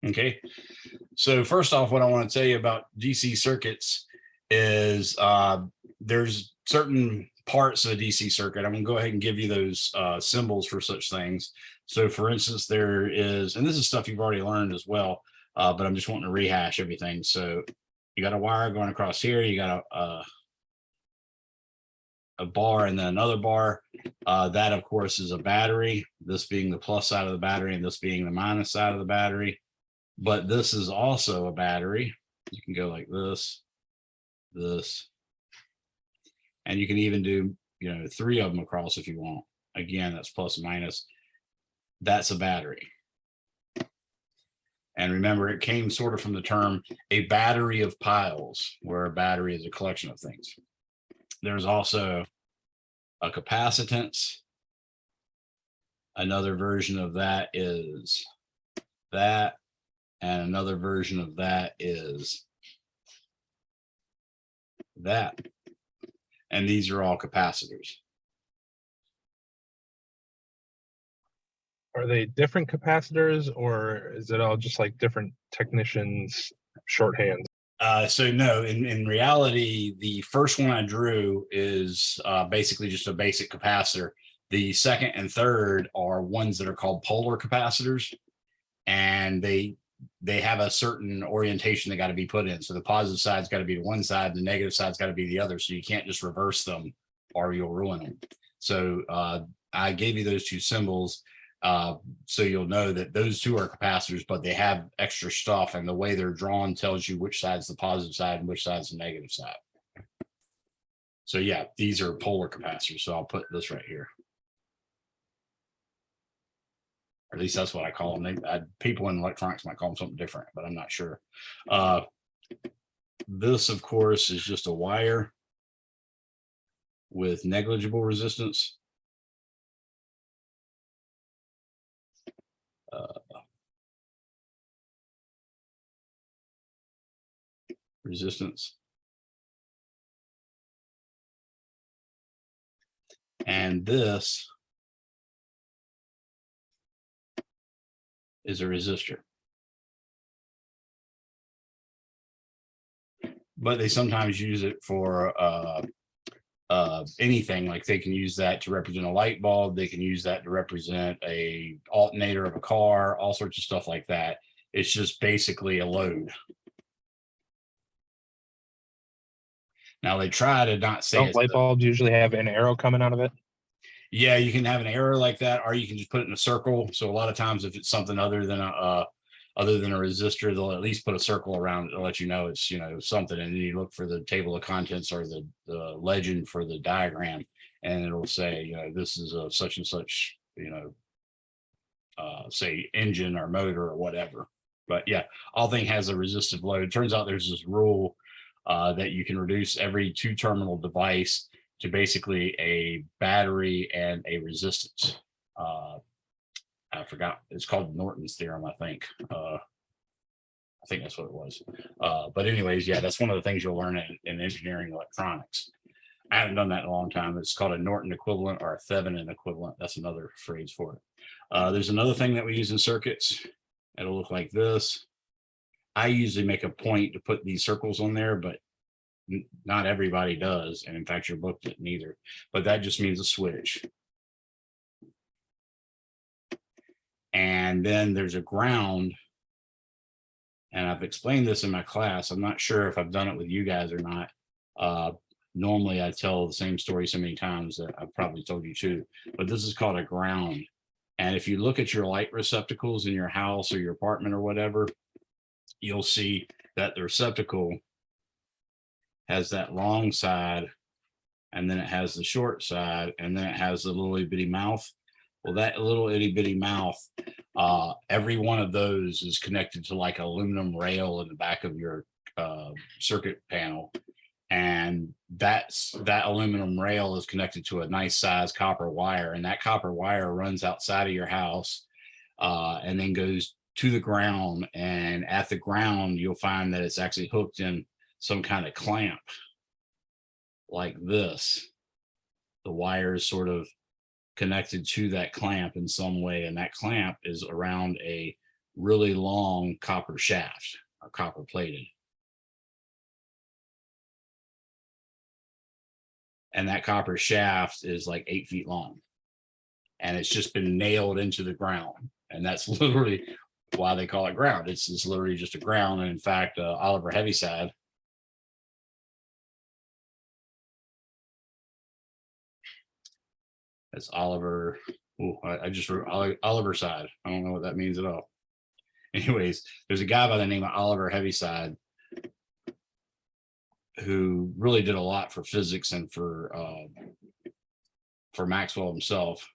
Okay, so first off, what I want to tell you about DC circuits is there's certain parts of a DC circuit. I'm going to go ahead and give you those symbols for such things. So for instance, there is, and this is stuff you've already learned as well, but I'm just wanting to rehash everything. So you got a wire going across here, you got a bar and then another bar. That of course is a battery, this being the plus side of the battery and this being the minus side of the battery. but this is also a battery. You can go like this, this, and you can even do, you know, 3 of them across if you want. Again, that's plus and minus. That's a battery. And remember, it came sort of from the term a battery of piles, where a battery is a collection of things. There's also a capacitance. Another version of that is that. And another version of that is that. And these are all capacitors. Are they different capacitors, or is it all just like different technicians' shorthand? So no, in reality, the first one I drew is basically just a basic capacitor. The second and third are ones that are called polar capacitors, and they have a certain orientation they got to be put in. So the positive side's got to be one side, the negative side's got to be the other. So you can't just reverse them or you'll ruin them. So I gave you those two symbols. So you'll know that those two are capacitors, but they have extra stuff, and the way they're drawn tells you which side's the positive side and which side's the negative side. So yeah, these are polar capacitors. So I'll put this right here. Or at least that's what I call them. People in electronics might call them something different, but I'm not sure. This, of course, is just a wire with negligible resistance. Resistance. And this is a resistor. But they sometimes use it for anything. Like they can use that to represent a light bulb. They can use that to represent a alternator of a car, all sorts of stuff like that. It's just basically a load. Now they try to not say Don't light bulbs usually have an arrow coming out of it? Yeah, you can have an arrow like that, or you can just put it in a circle. So a lot of times, if it's something other than a resistor, they'll at least put a circle around it to let you know it's, you know, something. And then you look for the table of contents or the legend for the diagram, and it'll say, you know, this is a such and such, you know, say engine or motor or whatever. But yeah, all thing has a resistive load. It turns out there's this rule that you can reduce every 2-terminal device to basically a battery and a resistance. I forgot, it's called Norton's theorem, I think. I think that's what it was. But anyways, yeah, that's one of the things you'll learn in engineering electronics. I haven't done that in a long time. It's called a Norton equivalent or a Thevenin equivalent. That's another phrase for it. There's another thing that we use in circuits. It'll look like this. I usually make a point to put these circles on there, but not everybody does. And in fact, your book didn't either. But that just means a switch. And then there's a ground. And I've explained this in my class. I'm not sure if I've done it with you guys or not. Normally, I tell the same story so many times that I've probably told you too. But this is called a ground. And if you look at your light receptacles in your house or your apartment or whatever, you'll see that the receptacle has that long side, and then it has the short side, and then it has the little itty bitty mouth. Well, that little itty bitty mouth, every one of those is connected to like an aluminum rail in the back of your circuit panel. And that aluminum rail is connected to a nice size copper wire, and that copper wire runs outside of your house and then goes to the ground. And at the ground, you'll find that it's actually hooked in some kind of clamp like this. The wire is sort of connected to that clamp in some way, and that clamp is around a really long copper shaft or copper plated. And that copper shaft is like 8 feet long, and it's just been nailed into the ground. And that's literally why they call it ground. It's literally just a ground. And in fact, Oliver Heaviside, that's Oliver. I just wrote Oliver side. I don't know what that means at all. anyways, there's a guy by the name of Oliver Heaviside who really did a lot for physics and for Maxwell himself.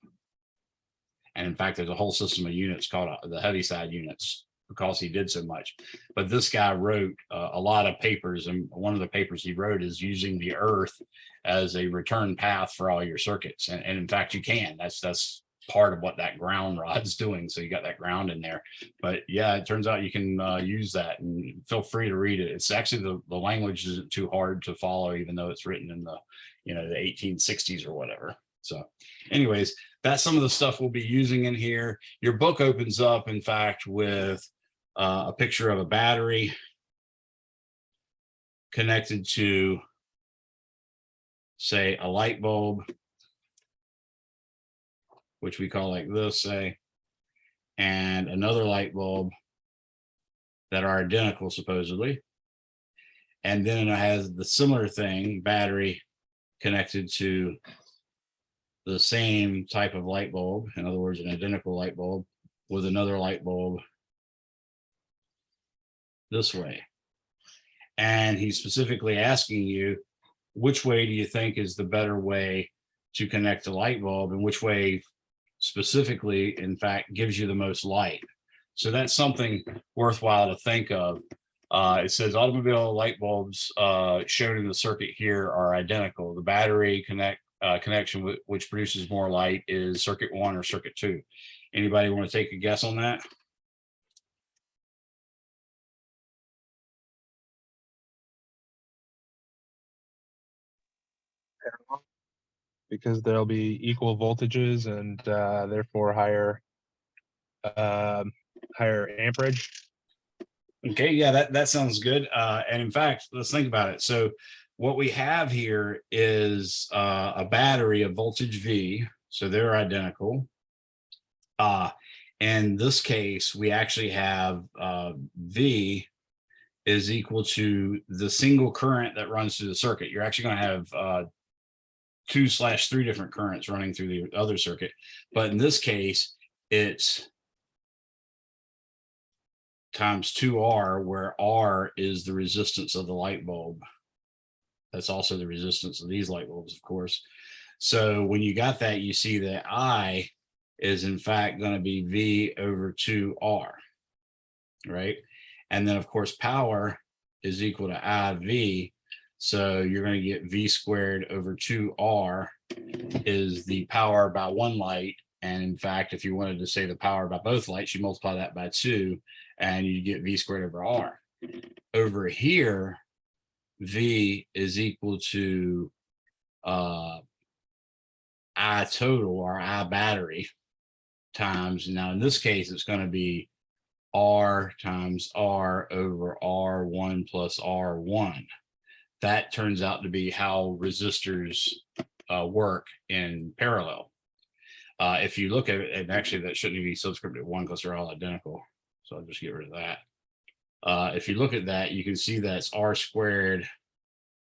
And in fact, there's a whole system of units called the Heaviside units because he did so much. But this guy wrote a lot of papers, and one of the papers he wrote is using the Earth as a return path for all your circuits. And in fact, you can. That's part of what that ground rod's doing. So you got that ground in there. But yeah, it turns out you can use that, and feel free to read it. It's actually the language isn't too hard to follow, even though it's written in the the 1860s or whatever. So anyways, that's some of the stuff we'll be using in here. Your book opens up, in fact, with a picture of a battery connected to, say, a light bulb, which we call like this, say, and another light bulb that are identical, supposedly. And then it has the similar thing, battery connected to the same type of light bulb, in other words, an identical light bulb with another light bulb this way. And he's specifically asking you, which way do you think is the better way to connect a light bulb, and which way specifically, in fact, gives you the most light? So that's something worthwhile to think of. It says automobile light bulbs shown in the circuit here are identical. The battery connection which produces more light is circuit 1 or circuit 2. Anybody want to take a guess on that? Because there'll be equal voltages and therefore higher amperage. Okay, yeah, that sounds good. And in fact, let's think about it. So what we have here is a battery of voltage V, so they're identical. In this case, we actually have V is equal to the single current that runs through the circuit. You're actually going to have 2/3 different currents running through the other circuit. But in this case, it's times 2R, where R is the resistance of the light bulb. That's also the resistance of these light bulbs, of course. So when you got that, you see that I is in fact going to be V over 2R, right? And then of course, power is equal to IV. So you're going to get V squared over 2R is the power by one light. And in fact, if you wanted to say the power by both lights, you multiply that by 2 and you get V squared over R. Over here, V is equal to I total, or I battery, times, now in this case, it's going to be R times R over R1 plus R1. That turns out to be how resistors work in parallel. If you look at it, and actually that shouldn't be subscripted 1 because they're all identical. So I'll just get rid of that. If you look at that, you can see that's R squared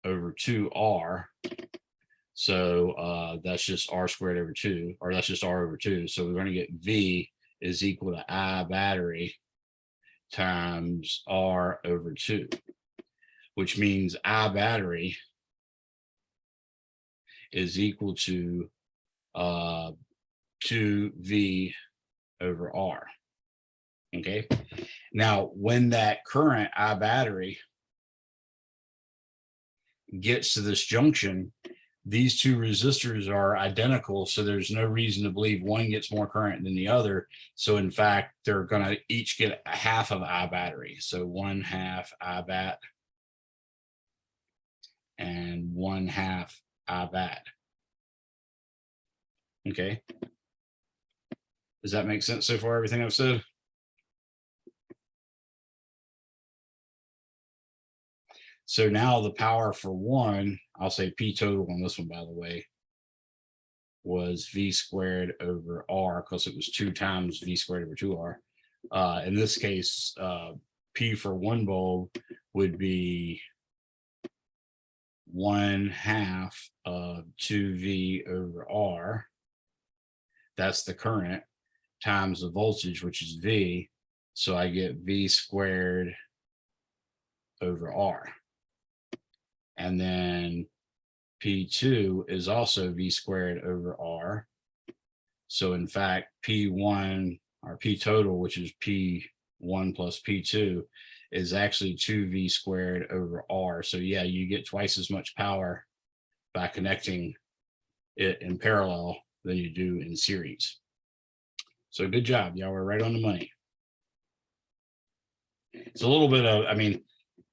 over 2R. So that's just R squared over 2, or that's just R over 2. So we're going to get V is equal to I battery times R over 2, which means I battery is equal to 2V over R. Okay. Now, when that current I battery gets to this junction, these two resistors are identical, so there's no reason to believe one gets more current than the other. So in fact, they're going to each get a half of I battery. So 1/2 I bat and 1/2 I bat. Okay. Does that make sense so far, everything I've said? So now the power for one, I'll say P total on this one, by the way, was V squared over R, because it was 2 times V squared over 2R. In this case, P for one bulb would be 1/2 of 2V over R. That's the current, times the voltage, which is V, So I get V squared over R. And then P2 is also V squared over R. So in fact, P1 or P total, which is P1 plus P2, is actually 2V squared over R. So yeah, you get twice as much power by connecting it in parallel than you do in series. So good job, y'all were right on the money. It's a little bit of, I mean,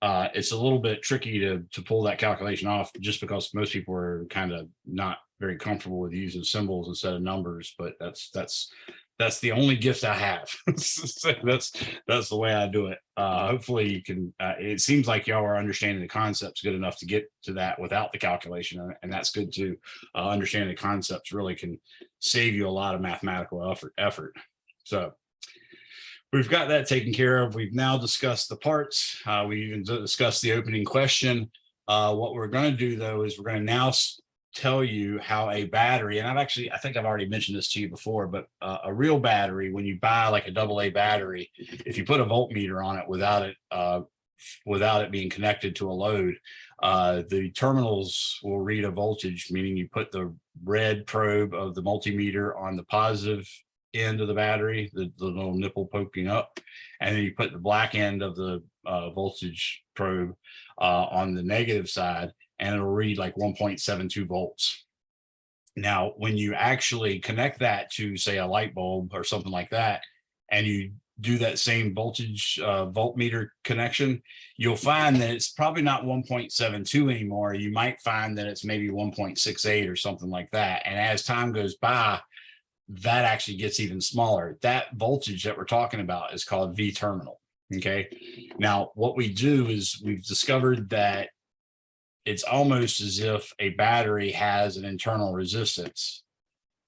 it's a little bit tricky to pull that calculation off just because most people are kind of not very comfortable with using symbols instead of numbers, but that's the only gift I have. So that's the way I do it. Hopefully you can, it seems like y'all are understanding the concepts good enough to get to that without the calculation, and that's good too. Understanding the concepts really can save you a lot of mathematical effort. So we've got that taken care of. We've now discussed the parts. We even discussed the opening question. What we're going to do though is we're going to now tell you how a battery, and I think I've already mentioned this to you before, but a real battery, when you buy like a AA battery, if you put a voltmeter on it without it being connected to a load, the terminals will read a voltage, meaning you put the red probe of the multimeter on the positive end of the battery, the little nipple poking up, and then you put the black end of the voltage probe on the negative side, and it'll read like 1.72 volts. Now, when you actually connect that to, say, a light bulb or something like that, and you do that same voltage voltmeter connection, you'll find that it's probably not 1.72 anymore. You might find that it's maybe 1.68 or something like that. And as time goes by, that actually gets even smaller. That voltage that we're talking about is called V terminal. Okay. Now, what we do is we've discovered that it's almost as if a battery has an internal resistance,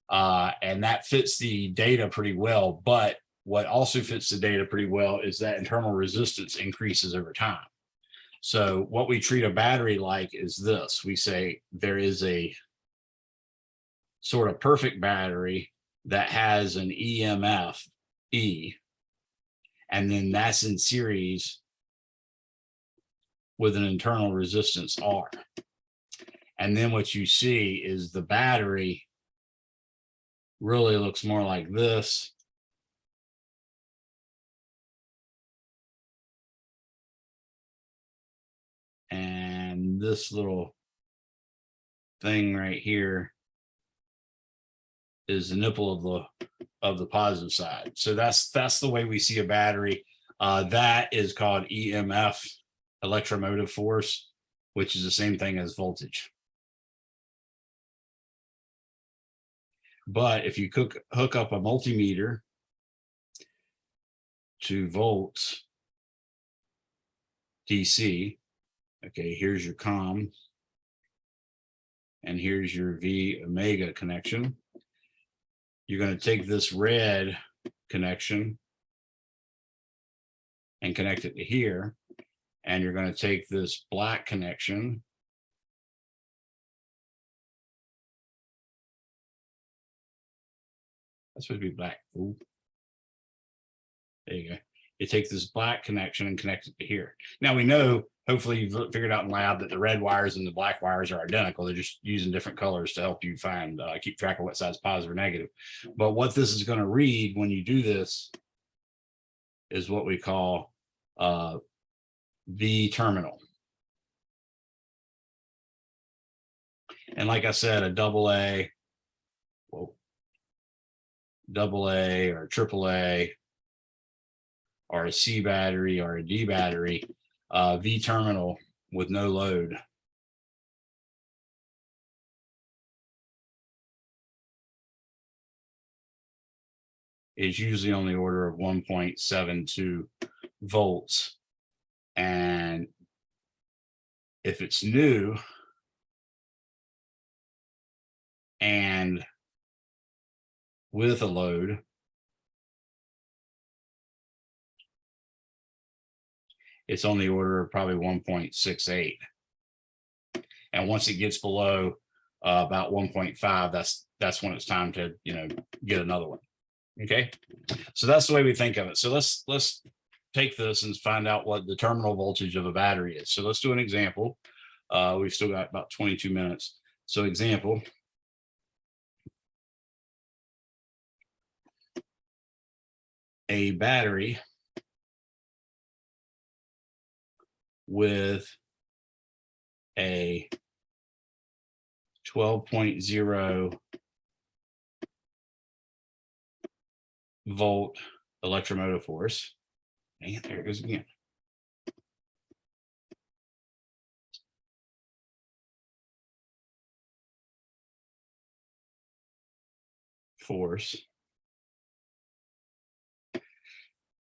and that fits the data pretty well. But what also fits the data pretty well is that internal resistance increases over time. So what we treat a battery like is this. We say there is a sort of perfect battery that has an EMF E, and then that's in series with an internal resistance R. And then what you see is the battery really looks more like this. And this little thing right here is the nipple of the positive side. So that's the way we see a battery. That is called EMF Electromotive Force, which is the same thing as voltage. But if you hook up a multimeter to volts DC, okay, here's your COM, and here's your V omega connection. You're going to take this red connection and connect it to here. And you're going to take this black connection that's supposed to be black. Ooh. There you go. You take this black connection and connect it to here. Now we know, hopefully you've figured out in lab, that the red wires and the black wires are identical. They're just using different colors to help you find, keep track of what side's positive or negative. But what this is going to read when you do this is what we call V terminal. And like I said, a AA or AAA or a C battery or a D battery, V terminal with no load is usually on the order of 1.72 volts. And if it's new and with a load, it's on the order of probably 1.68. And once it gets below about 1.5, that's when it's time to, get another one. Okay, so that's the way we think of it. So let's take this and find out what the terminal voltage of a battery is. So let's do an example. We've still got about 22 minutes. So example. A battery with a 12.0 volt electromotive force. And there it goes again. Force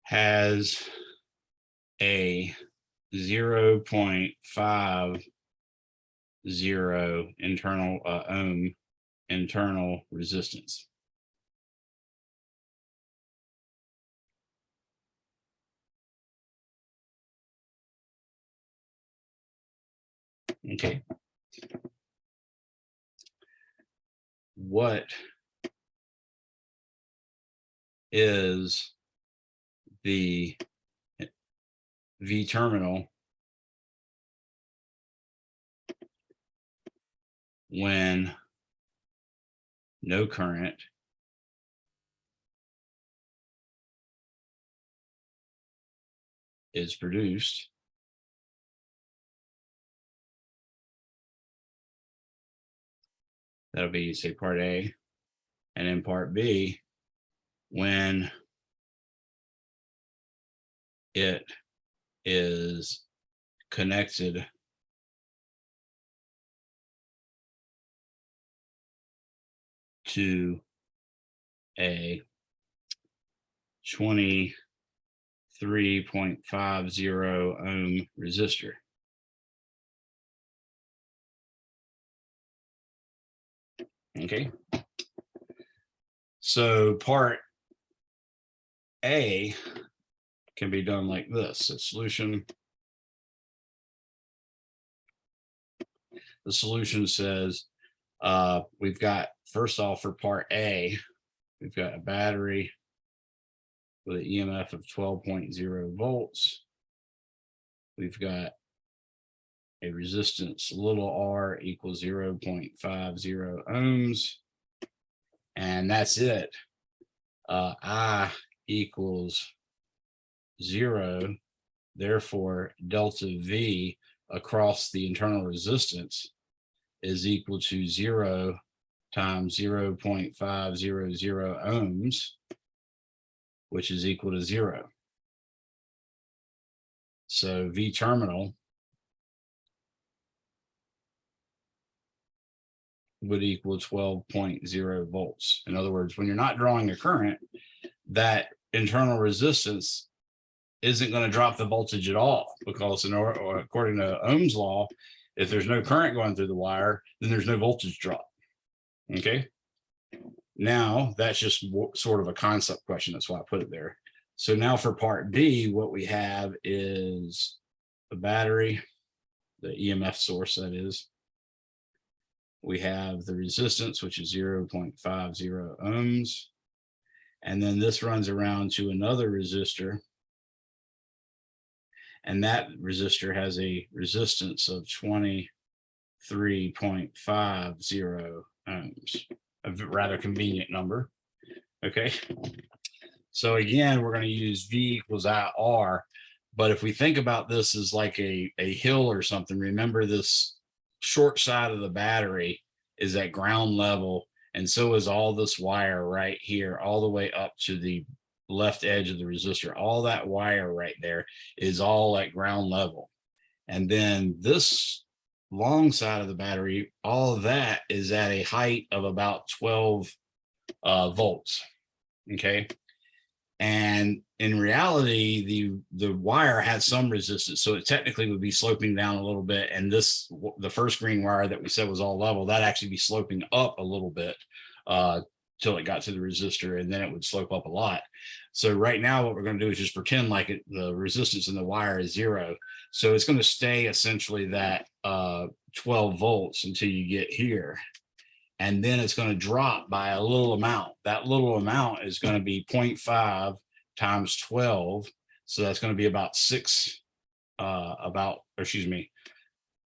has a 0.50 internal ohm internal resistance. Okay. What is the V terminal when no current is produced? That'll be, say, part A. And in part B, when it is connected to a 23.50 ohm resistor. Okay. So part A can be done like this. The solution says we've got, first off, for part A, we've got a battery with an EMF of 12.0 volts. We've got a resistance little r equals 0.50 ohms. And that's it. I equals 0. Therefore, delta V across the internal resistance is equal to 0 times 0.500 ohms, which is equal to 0. So V terminal would equal 12.0 volts. In other words, when you're not drawing a current, that internal resistance isn't going to drop the voltage at all, because according to Ohm's law, if there's no current going through the wire, then there's no voltage drop. Okay. Now that's just sort of a concept question. That's why I put it there. So now for part B, what we have is the battery, the EMF source, that is. We have the resistance, which is 0.50 ohms. And then this runs around to another resistor. And that resistor has a resistance of 23.50 ohms, a rather convenient number. Okay. So again, we're going to use V equals IR. But if we think about this as like a hill or something, remember this short side of the battery is at ground level, and so is all this wire right here, all the way up to the left edge of the resistor. All that wire right there is all at ground level. And then this long side of the battery, all of that is at a height of about 12 volts. Okay. And in reality, the wire has some resistance, so it technically would be sloping down a little bit. And this, the first green wire that we said was all level, that actually be sloping up a little bit till it got to the resistor, and then it would slope up a lot. So right now, what we're going to do is just pretend like the resistance in the wire is 0. So it's going to stay essentially that 12 volts until you get here. and then it's going to drop by a little amount. That little amount is going to be 0.5 times 12. So that's going to be about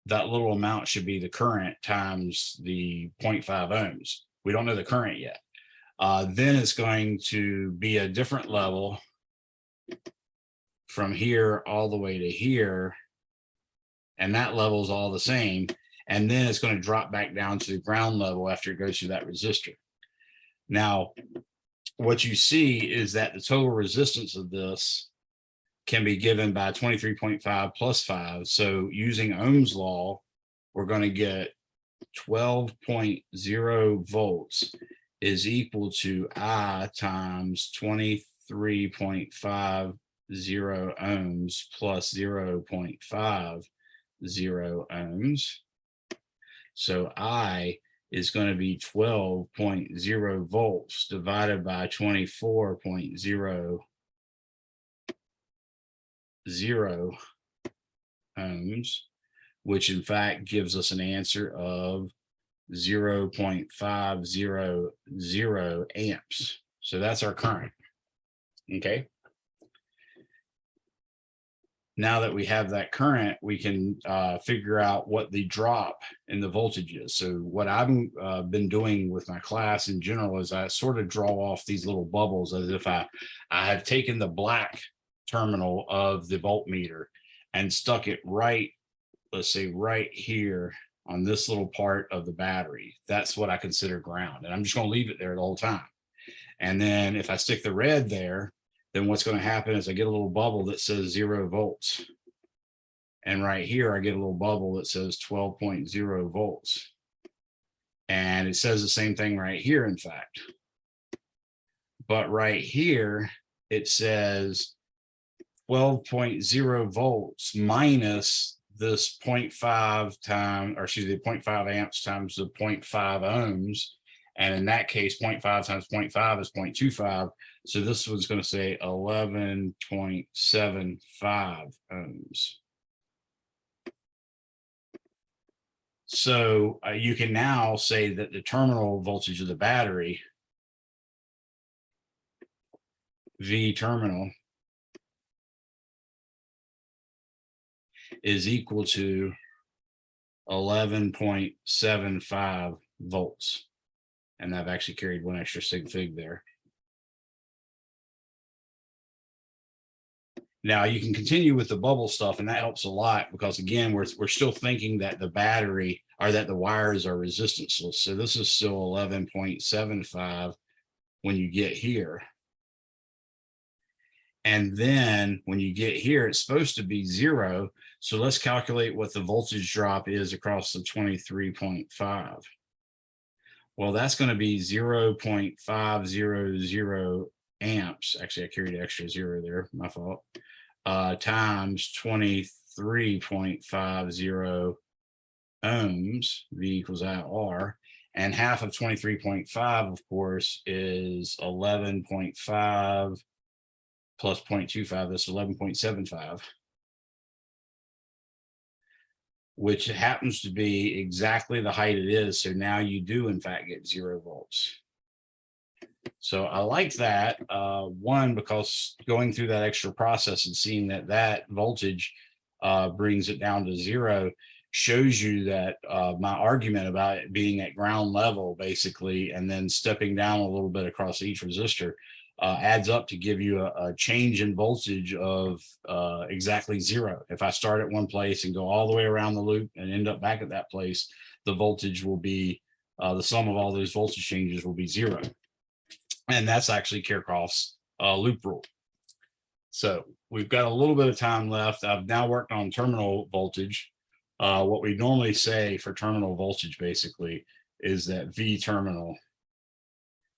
that little amount should be the current times the 0.5 ohms. We don't know the current yet. Then it's going to be a different level from here all the way to here. And that level is all the same. And then it's going to drop back down to the ground level after it goes through that resistor. Now, what you see is that the total resistance of this can be given by 23.5 plus 5. So using Ohm's law, we're going to get 12.0 volts is equal to I times 23.50 ohms plus 0.50 ohms. So I is going to be 12.0 volts divided by 24.00 ohms, which in fact gives us an answer of 0.500 amps. So that's our current. Okay. Now that we have that current, we can figure out what the drop in the voltage is. So what I've been doing with my class in general is I sort of draw off these little bubbles as if I have taken the black terminal of the voltmeter and stuck it right, let's say right here on this little part of the battery. That's what I consider ground. And I'm just going to leave it there the whole time. And then if I stick the red there, then what's going to happen is I get a little bubble that says 0 volts. And right here, I get a little bubble that says 12.0 volts. And it says the same thing right here, in fact. But right here, it says 12.0 volts minus this 0.5 times, or excuse me, 0.5 amps times the 0.5 ohms. And in that case, 0.5 times 0.5 is 0.25. So this one's going to say 11.75 ohms. So you can now say that the terminal voltage of the battery, V terminal, is equal to 11.75 volts. And I've actually carried one extra sig fig there. Now you can continue with the bubble stuff, and that helps a lot because again, we're still thinking that the battery or that the wires are resistanceless. So this is still 11.75 when you get here. And then when you get here, it's supposed to be 0. So let's calculate what the voltage drop is across the 23.5. Well, that's going to be 0.500 amps. Actually, I carried an extra 0 there, my fault. Times 23.50 ohms, V equals IR. And half of 23.5, of course, is 11.5 plus 0.25. That's 11.75. Which happens to be exactly the height it is. So now you do, in fact, get 0 volts. So I like that, one, because going through that extra process and seeing that that voltage brings it down to 0 shows you that my argument about it being at ground level, basically, and then stepping down a little bit across each resistor adds up to give you a change in voltage of exactly 0. If I start at one place and go all the way around the loop and end up back at that place, the voltage will be, the sum of all those voltage changes will be 0. And that's actually Kirchhoff's loop rule. So we've got a little bit of time left. I've now worked on terminal voltage. What we normally say for terminal voltage basically is that V terminal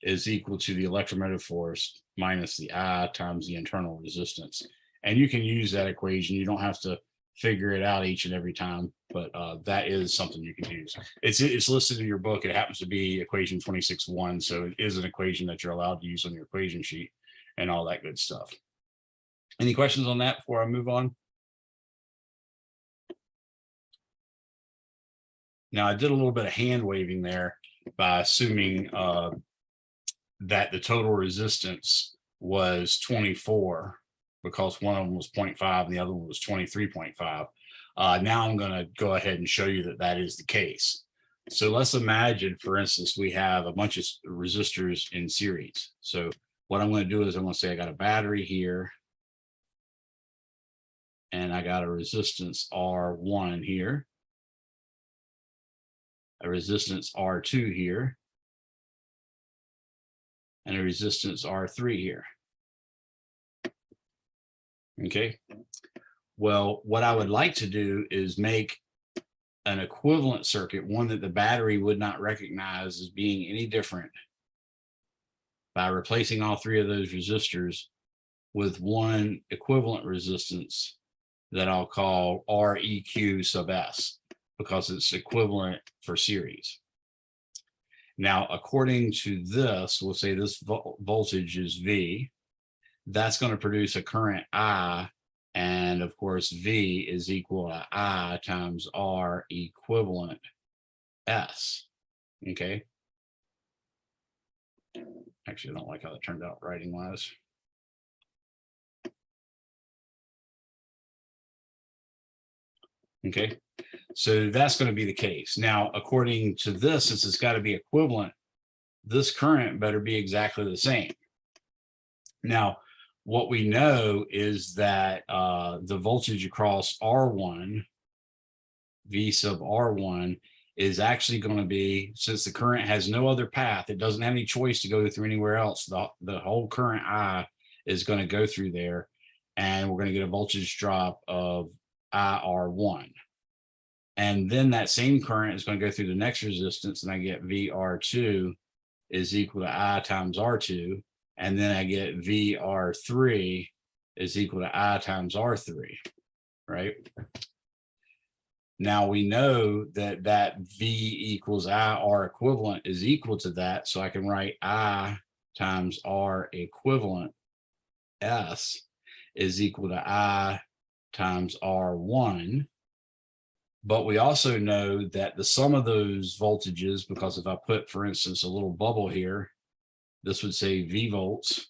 is equal to the electromotive force minus the I times the internal resistance. And you can use that equation. You don't have to figure it out each and every time, but that is something you can use. It's listed in your book. It happens to be equation 26.1. So it is an equation that you're allowed to use on your equation sheet and all that good stuff. Any questions on that before I move on? Now I did a little bit of hand waving there. by assuming that the total resistance was 24 because one of them was 0.5 and the other one was 23.5. Now I'm going to go ahead and show you that that is the case. So let's imagine, for instance, we have a bunch of resistors in series. So what I'm going to do is I'm going to say I got a battery here, and I got a resistance R1 here, a resistance R2 here, and a resistance R3 here. Okay. Well, what I would like to do is make an equivalent circuit, one that the battery would not recognize as being any different, by replacing all three of those resistors with one equivalent resistance that I'll call REQ sub S, because it's equivalent for series. Now, according to this, we'll say this voltage is V. That's going to produce a current I. And of course, V is equal to I times R equivalent S. Okay. Actually, I don't like how that turned out writing wise. Okay. So that's going to be the case. Now, according to this, since it's got to be equivalent, this current better be exactly the same. Now, what we know is that the voltage across R1, V sub R1, is actually going to be, since the current has no other path, it doesn't have any choice to go through anywhere else. The whole current I is going to go through there, and we're going to get a voltage drop of IR1. And then that same current is going to go through the next resistance, and I get VR2 is equal to I times R2. And then I get VR3 is equal to I times R3, right? Now we know that that V equals I R equivalent is equal to that. So I can write I times R equivalent S is equal to I times R1. But we also know that the sum of those voltages, because if I put, for instance, a little bubble here, this would say V volts.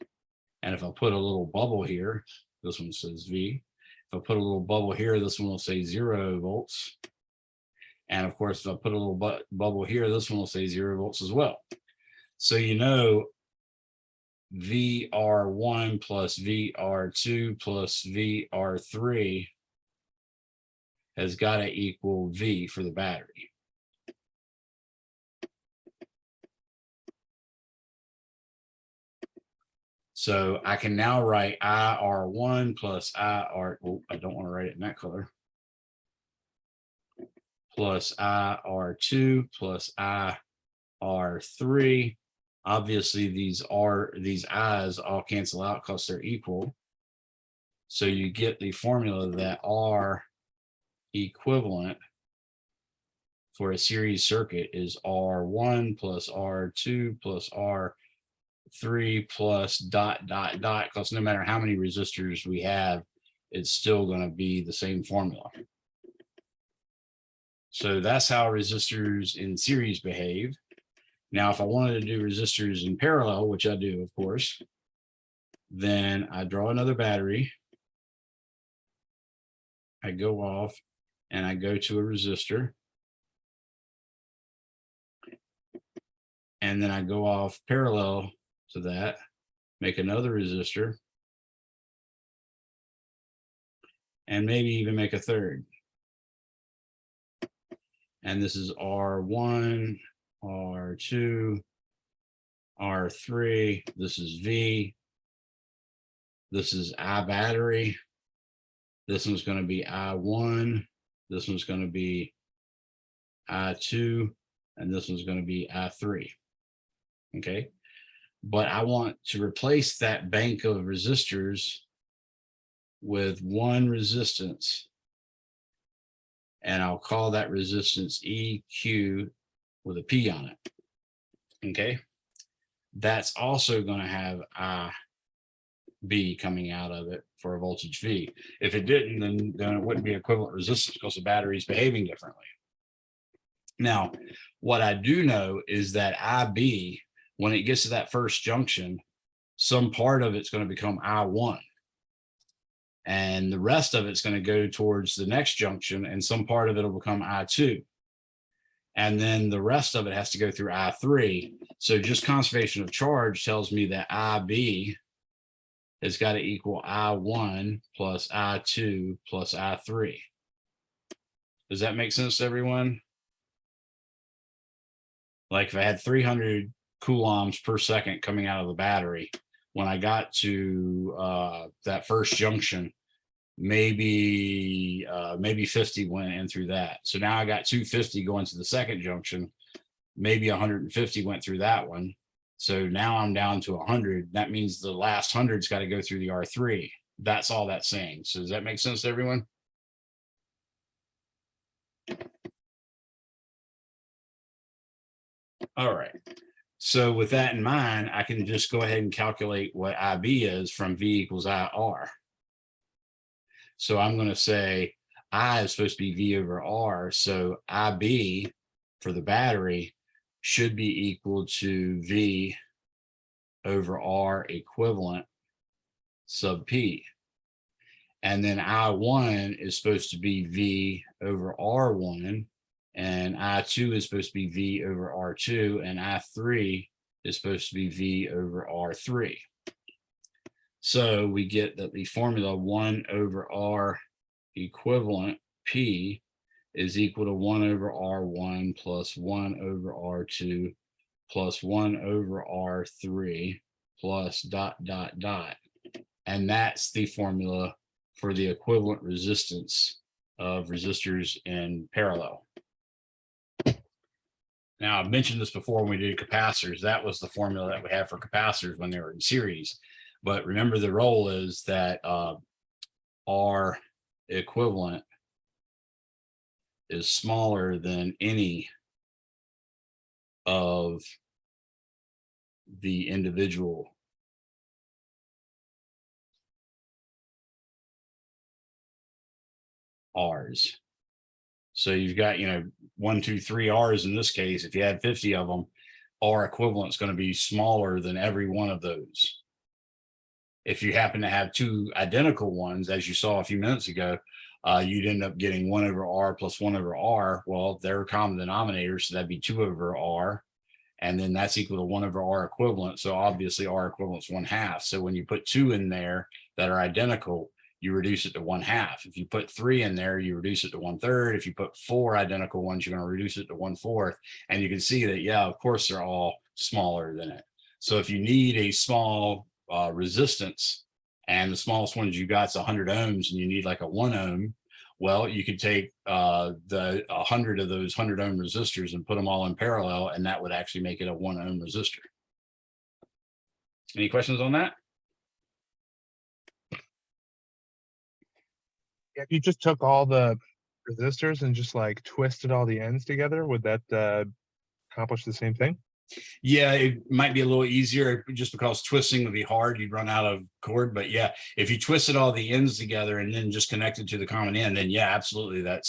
And if I put a little bubble here, this one says V. If I put a little bubble here, this one will say 0 volts. And of course, if I put a little bubble here, this one will say 0 volts as well. So you know, VR1 plus VR2 plus VR3 has got to equal V for the battery. So I can now write IR1 plus IR, oh, I don't want to write it in that color, plus IR2 plus IR3. Obviously, these I's all cancel out because they're equal. So you get the formula that R equivalent for a series circuit is R1 plus R2 plus R3 plus dot, dot, dot, because no matter how many resistors we have, it's still going to be the same formula. So that's how resistors in series behave. Now, if I wanted to do resistors in parallel, which I do, of course, then I draw another battery. I go off and I go to a resistor. And then I go off parallel to that, make another resistor, and maybe even make a third. And this is R1, R2, R3, this is V, this is I battery, this one's going to be I1, this one's going to be I2, and this one's going to be I3. Okay, but I want to replace that bank of resistors with one resistance, and I'll call that resistance EQ with a P on it. Okay, that's also going to have IB coming out of it for a voltage V. If it didn't, then it wouldn't be equivalent resistance because the battery is behaving differently. Now, what I do know is that IB, when it gets to that first junction, some part of it's going to become I1. And the rest of it's going to go towards the next junction, and some part of it will become I2. And then the rest of it has to go through I3. So just conservation of charge tells me that IB has got to equal I1 plus I2 plus I3. Does that make sense to everyone? Like if I had 300 coulombs per second coming out of the battery, when I got to that first junction, maybe 50 went in through that. So now I got 250 going to the second junction. Maybe 150 went through that one. So now I'm down to 100. That means the last 100's got to go through the R3. That's all that's saying. So does that make sense to everyone? All right. So with that in mind, I can just go ahead and calculate what IB is from V equals IR. So I'm going to say I is supposed to be V over R. So IB for the battery should be equal to V over R equivalent sub P. And then I1 is supposed to be V over R1. And I2 is supposed to be V over R2. And I3 is supposed to be V over R3. So we get that the formula 1 over R equivalent P is equal to 1 over R1 plus 1 over R2 plus 1 over R3 plus dot, dot, dot. And that's the formula for the equivalent resistance of resistors in parallel. Now, I've mentioned this before when we did capacitors. That was the formula that we had for capacitors when they were in series. But remember, the role is that R equivalent is smaller than any of the individual R's. So you've got, 1, 2, 3 R's in this case. If you had 50 of them, R equivalent is going to be smaller than every one of those. If you happen to have two identical ones, as you saw a few minutes ago, you'd end up getting 1 over R plus 1 over R. Well, they're common denominators, so that'd be 2 over R. And then that's equal to 1 over R equivalent. So obviously R equivalent is 1/2. So when you put 2 in there that are identical, you reduce it to 1/2. If you put 3 in there, you reduce it to 1/3. If you put 4 identical ones, you're going to reduce it to 1/4. And you can see that, yeah, of course, they're all smaller than it. So if you need a small resistance, and the smallest ones you got is 100 ohms, and you need like a 1 ohm, well, you could take the 100 of those 100 ohm resistors and put them all in parallel, and that would actually make it a 1 ohm resistor. Any questions on that? If you just took all the resistors and just like twisted all the ends together, would that accomplish the same thing? Yeah, it might be a little easier just because twisting would be hard. You'd run out of cord. But yeah, if you twisted all the ends together and then just connected to the common end, then yeah, absolutely, that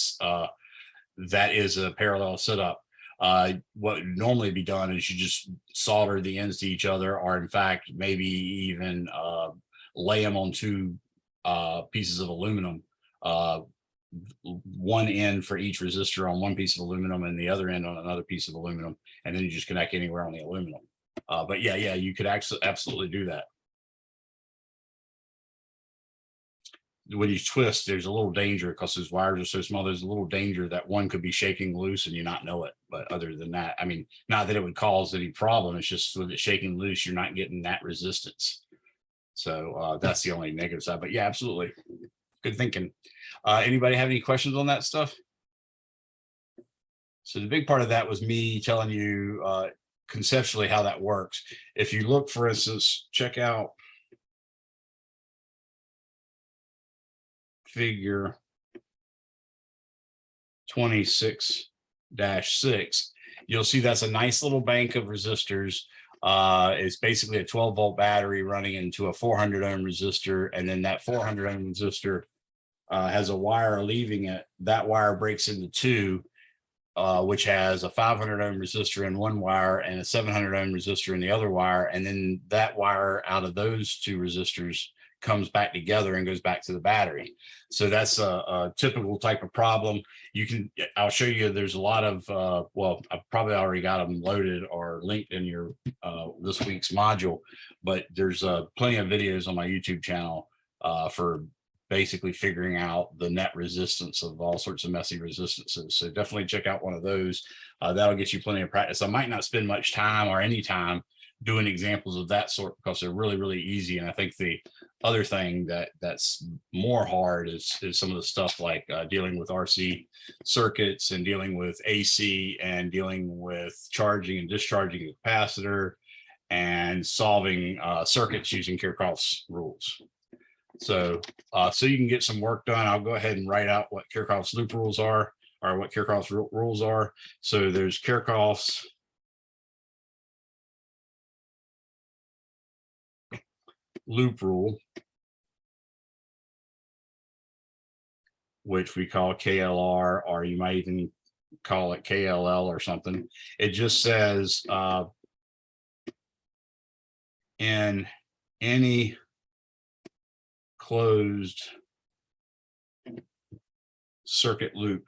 is a parallel setup. What would normally be done is you just solder the ends to each other, or in fact, maybe even lay them on two pieces of aluminum. One end for each resistor on one piece of aluminum and the other end on another piece of aluminum, and then you just connect anywhere on the aluminum. But yeah, you could absolutely do that. When you twist, there's a little danger because those wires are so small. There's a little danger that one could be shaking loose and you not know it. But other than that, I mean, not that it would cause any problem. It's just with it shaking loose, you're not getting that resistance. So that's the only negative side. But yeah, absolutely. Good thinking. Anybody have any questions on that stuff? So the big part of that was me telling you conceptually how that works. If you look, for instance, check out figure 26-6, you'll see that's a nice little bank of resistors. It's basically a 12-volt battery running into a 400 ohm resistor, and then that 400 ohm resistor has a wire leaving it. That wire breaks into two. which has a 500 ohm resistor in one wire and a 700 ohm resistor in the other wire. And then that wire out of those two resistors comes back together and goes back to the battery. So that's a typical type of problem. I'll show you, there's a lot of, well, I've probably already got them loaded or linked in your this week's module, but there's plenty of videos on my YouTube channel for basically figuring out the net resistance of all sorts of messy resistances. So definitely check out one of those. That'll get you plenty of practice. I might not spend much time or any time doing examples of that sort because they're really, really easy. And I think the other thing that's more hard is some of the stuff like dealing with RC circuits and dealing with AC and dealing with charging and discharging a capacitor and solving circuits using Kirchhoff's rules. So you can get some work done. I'll go ahead and write out what Kirchhoff's loop rules are, or what Kirchhoff's rules are. So there's Kirchhoff's loop rule, which we call KLR, or you might even call it KLL or something. It just says in any closed circuit loop,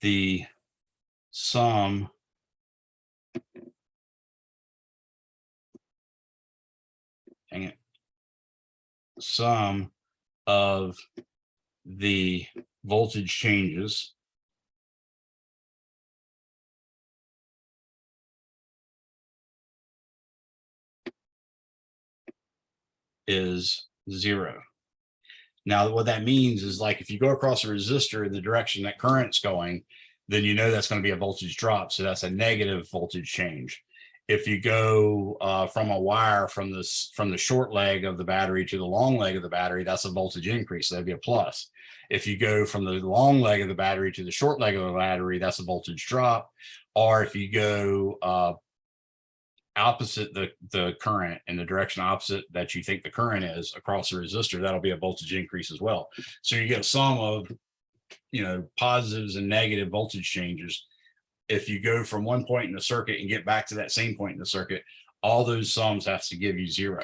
the sum of the voltage changes is 0. Now, what that means is, like, if you go across a resistor in the direction that current's going, then you know that's going to be a voltage drop. So that's a negative voltage change. If you go from a wire from the short leg of the battery to the long leg of the battery, that's a voltage increase. So that'd be a plus. If you go from the long leg of the battery to the short leg of the battery, that's a voltage drop. Or if you go opposite the current in the direction opposite that you think the current is across the resistor, that'll be a voltage increase as well. So you get a sum of, you know, positives and negative voltage changes. If you go from one point in the circuit and get back to that same point in the circuit, all those sums have to give you 0.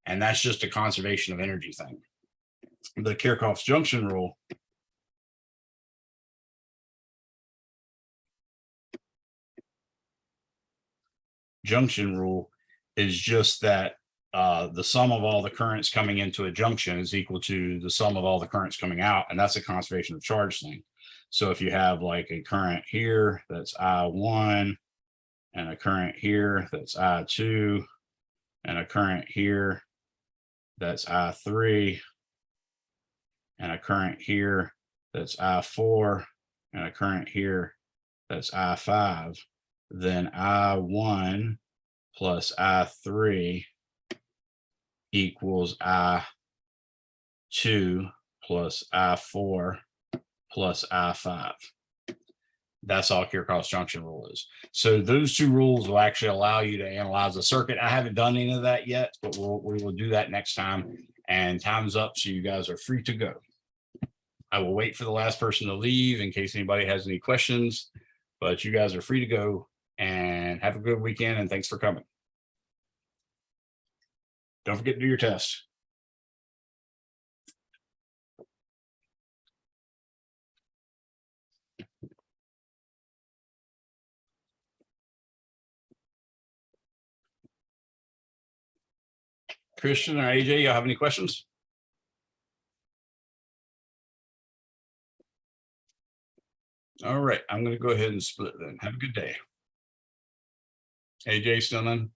And that's just a conservation of energy thing. The Kirchhoff's junction rule is just that the sum of all the currents coming into a junction is equal to the sum of all the currents coming out. And that's a conservation of charge thing. So if you have like a current here, that's I1, and a current here, that's I2, and a current here, that's I3, and a current here, that's I4, and a current here, that's I5, then I1 plus I3 equals I2 plus I4 plus I5. That's all Kirchhoff's junction rule is. So those two rules will actually allow you to analyze a circuit. I haven't done any of that yet, but we will do that next time. And time's up, so you guys are free to go. I will wait for the last person to leave in case anybody has any questions, but you guys are free to go, and have a good weekend, and thanks for coming. Don't forget to do your test. Christian or AJ, y'all have any questions? All right, I'm going to go ahead and split then. Have a good day. AJ, still in?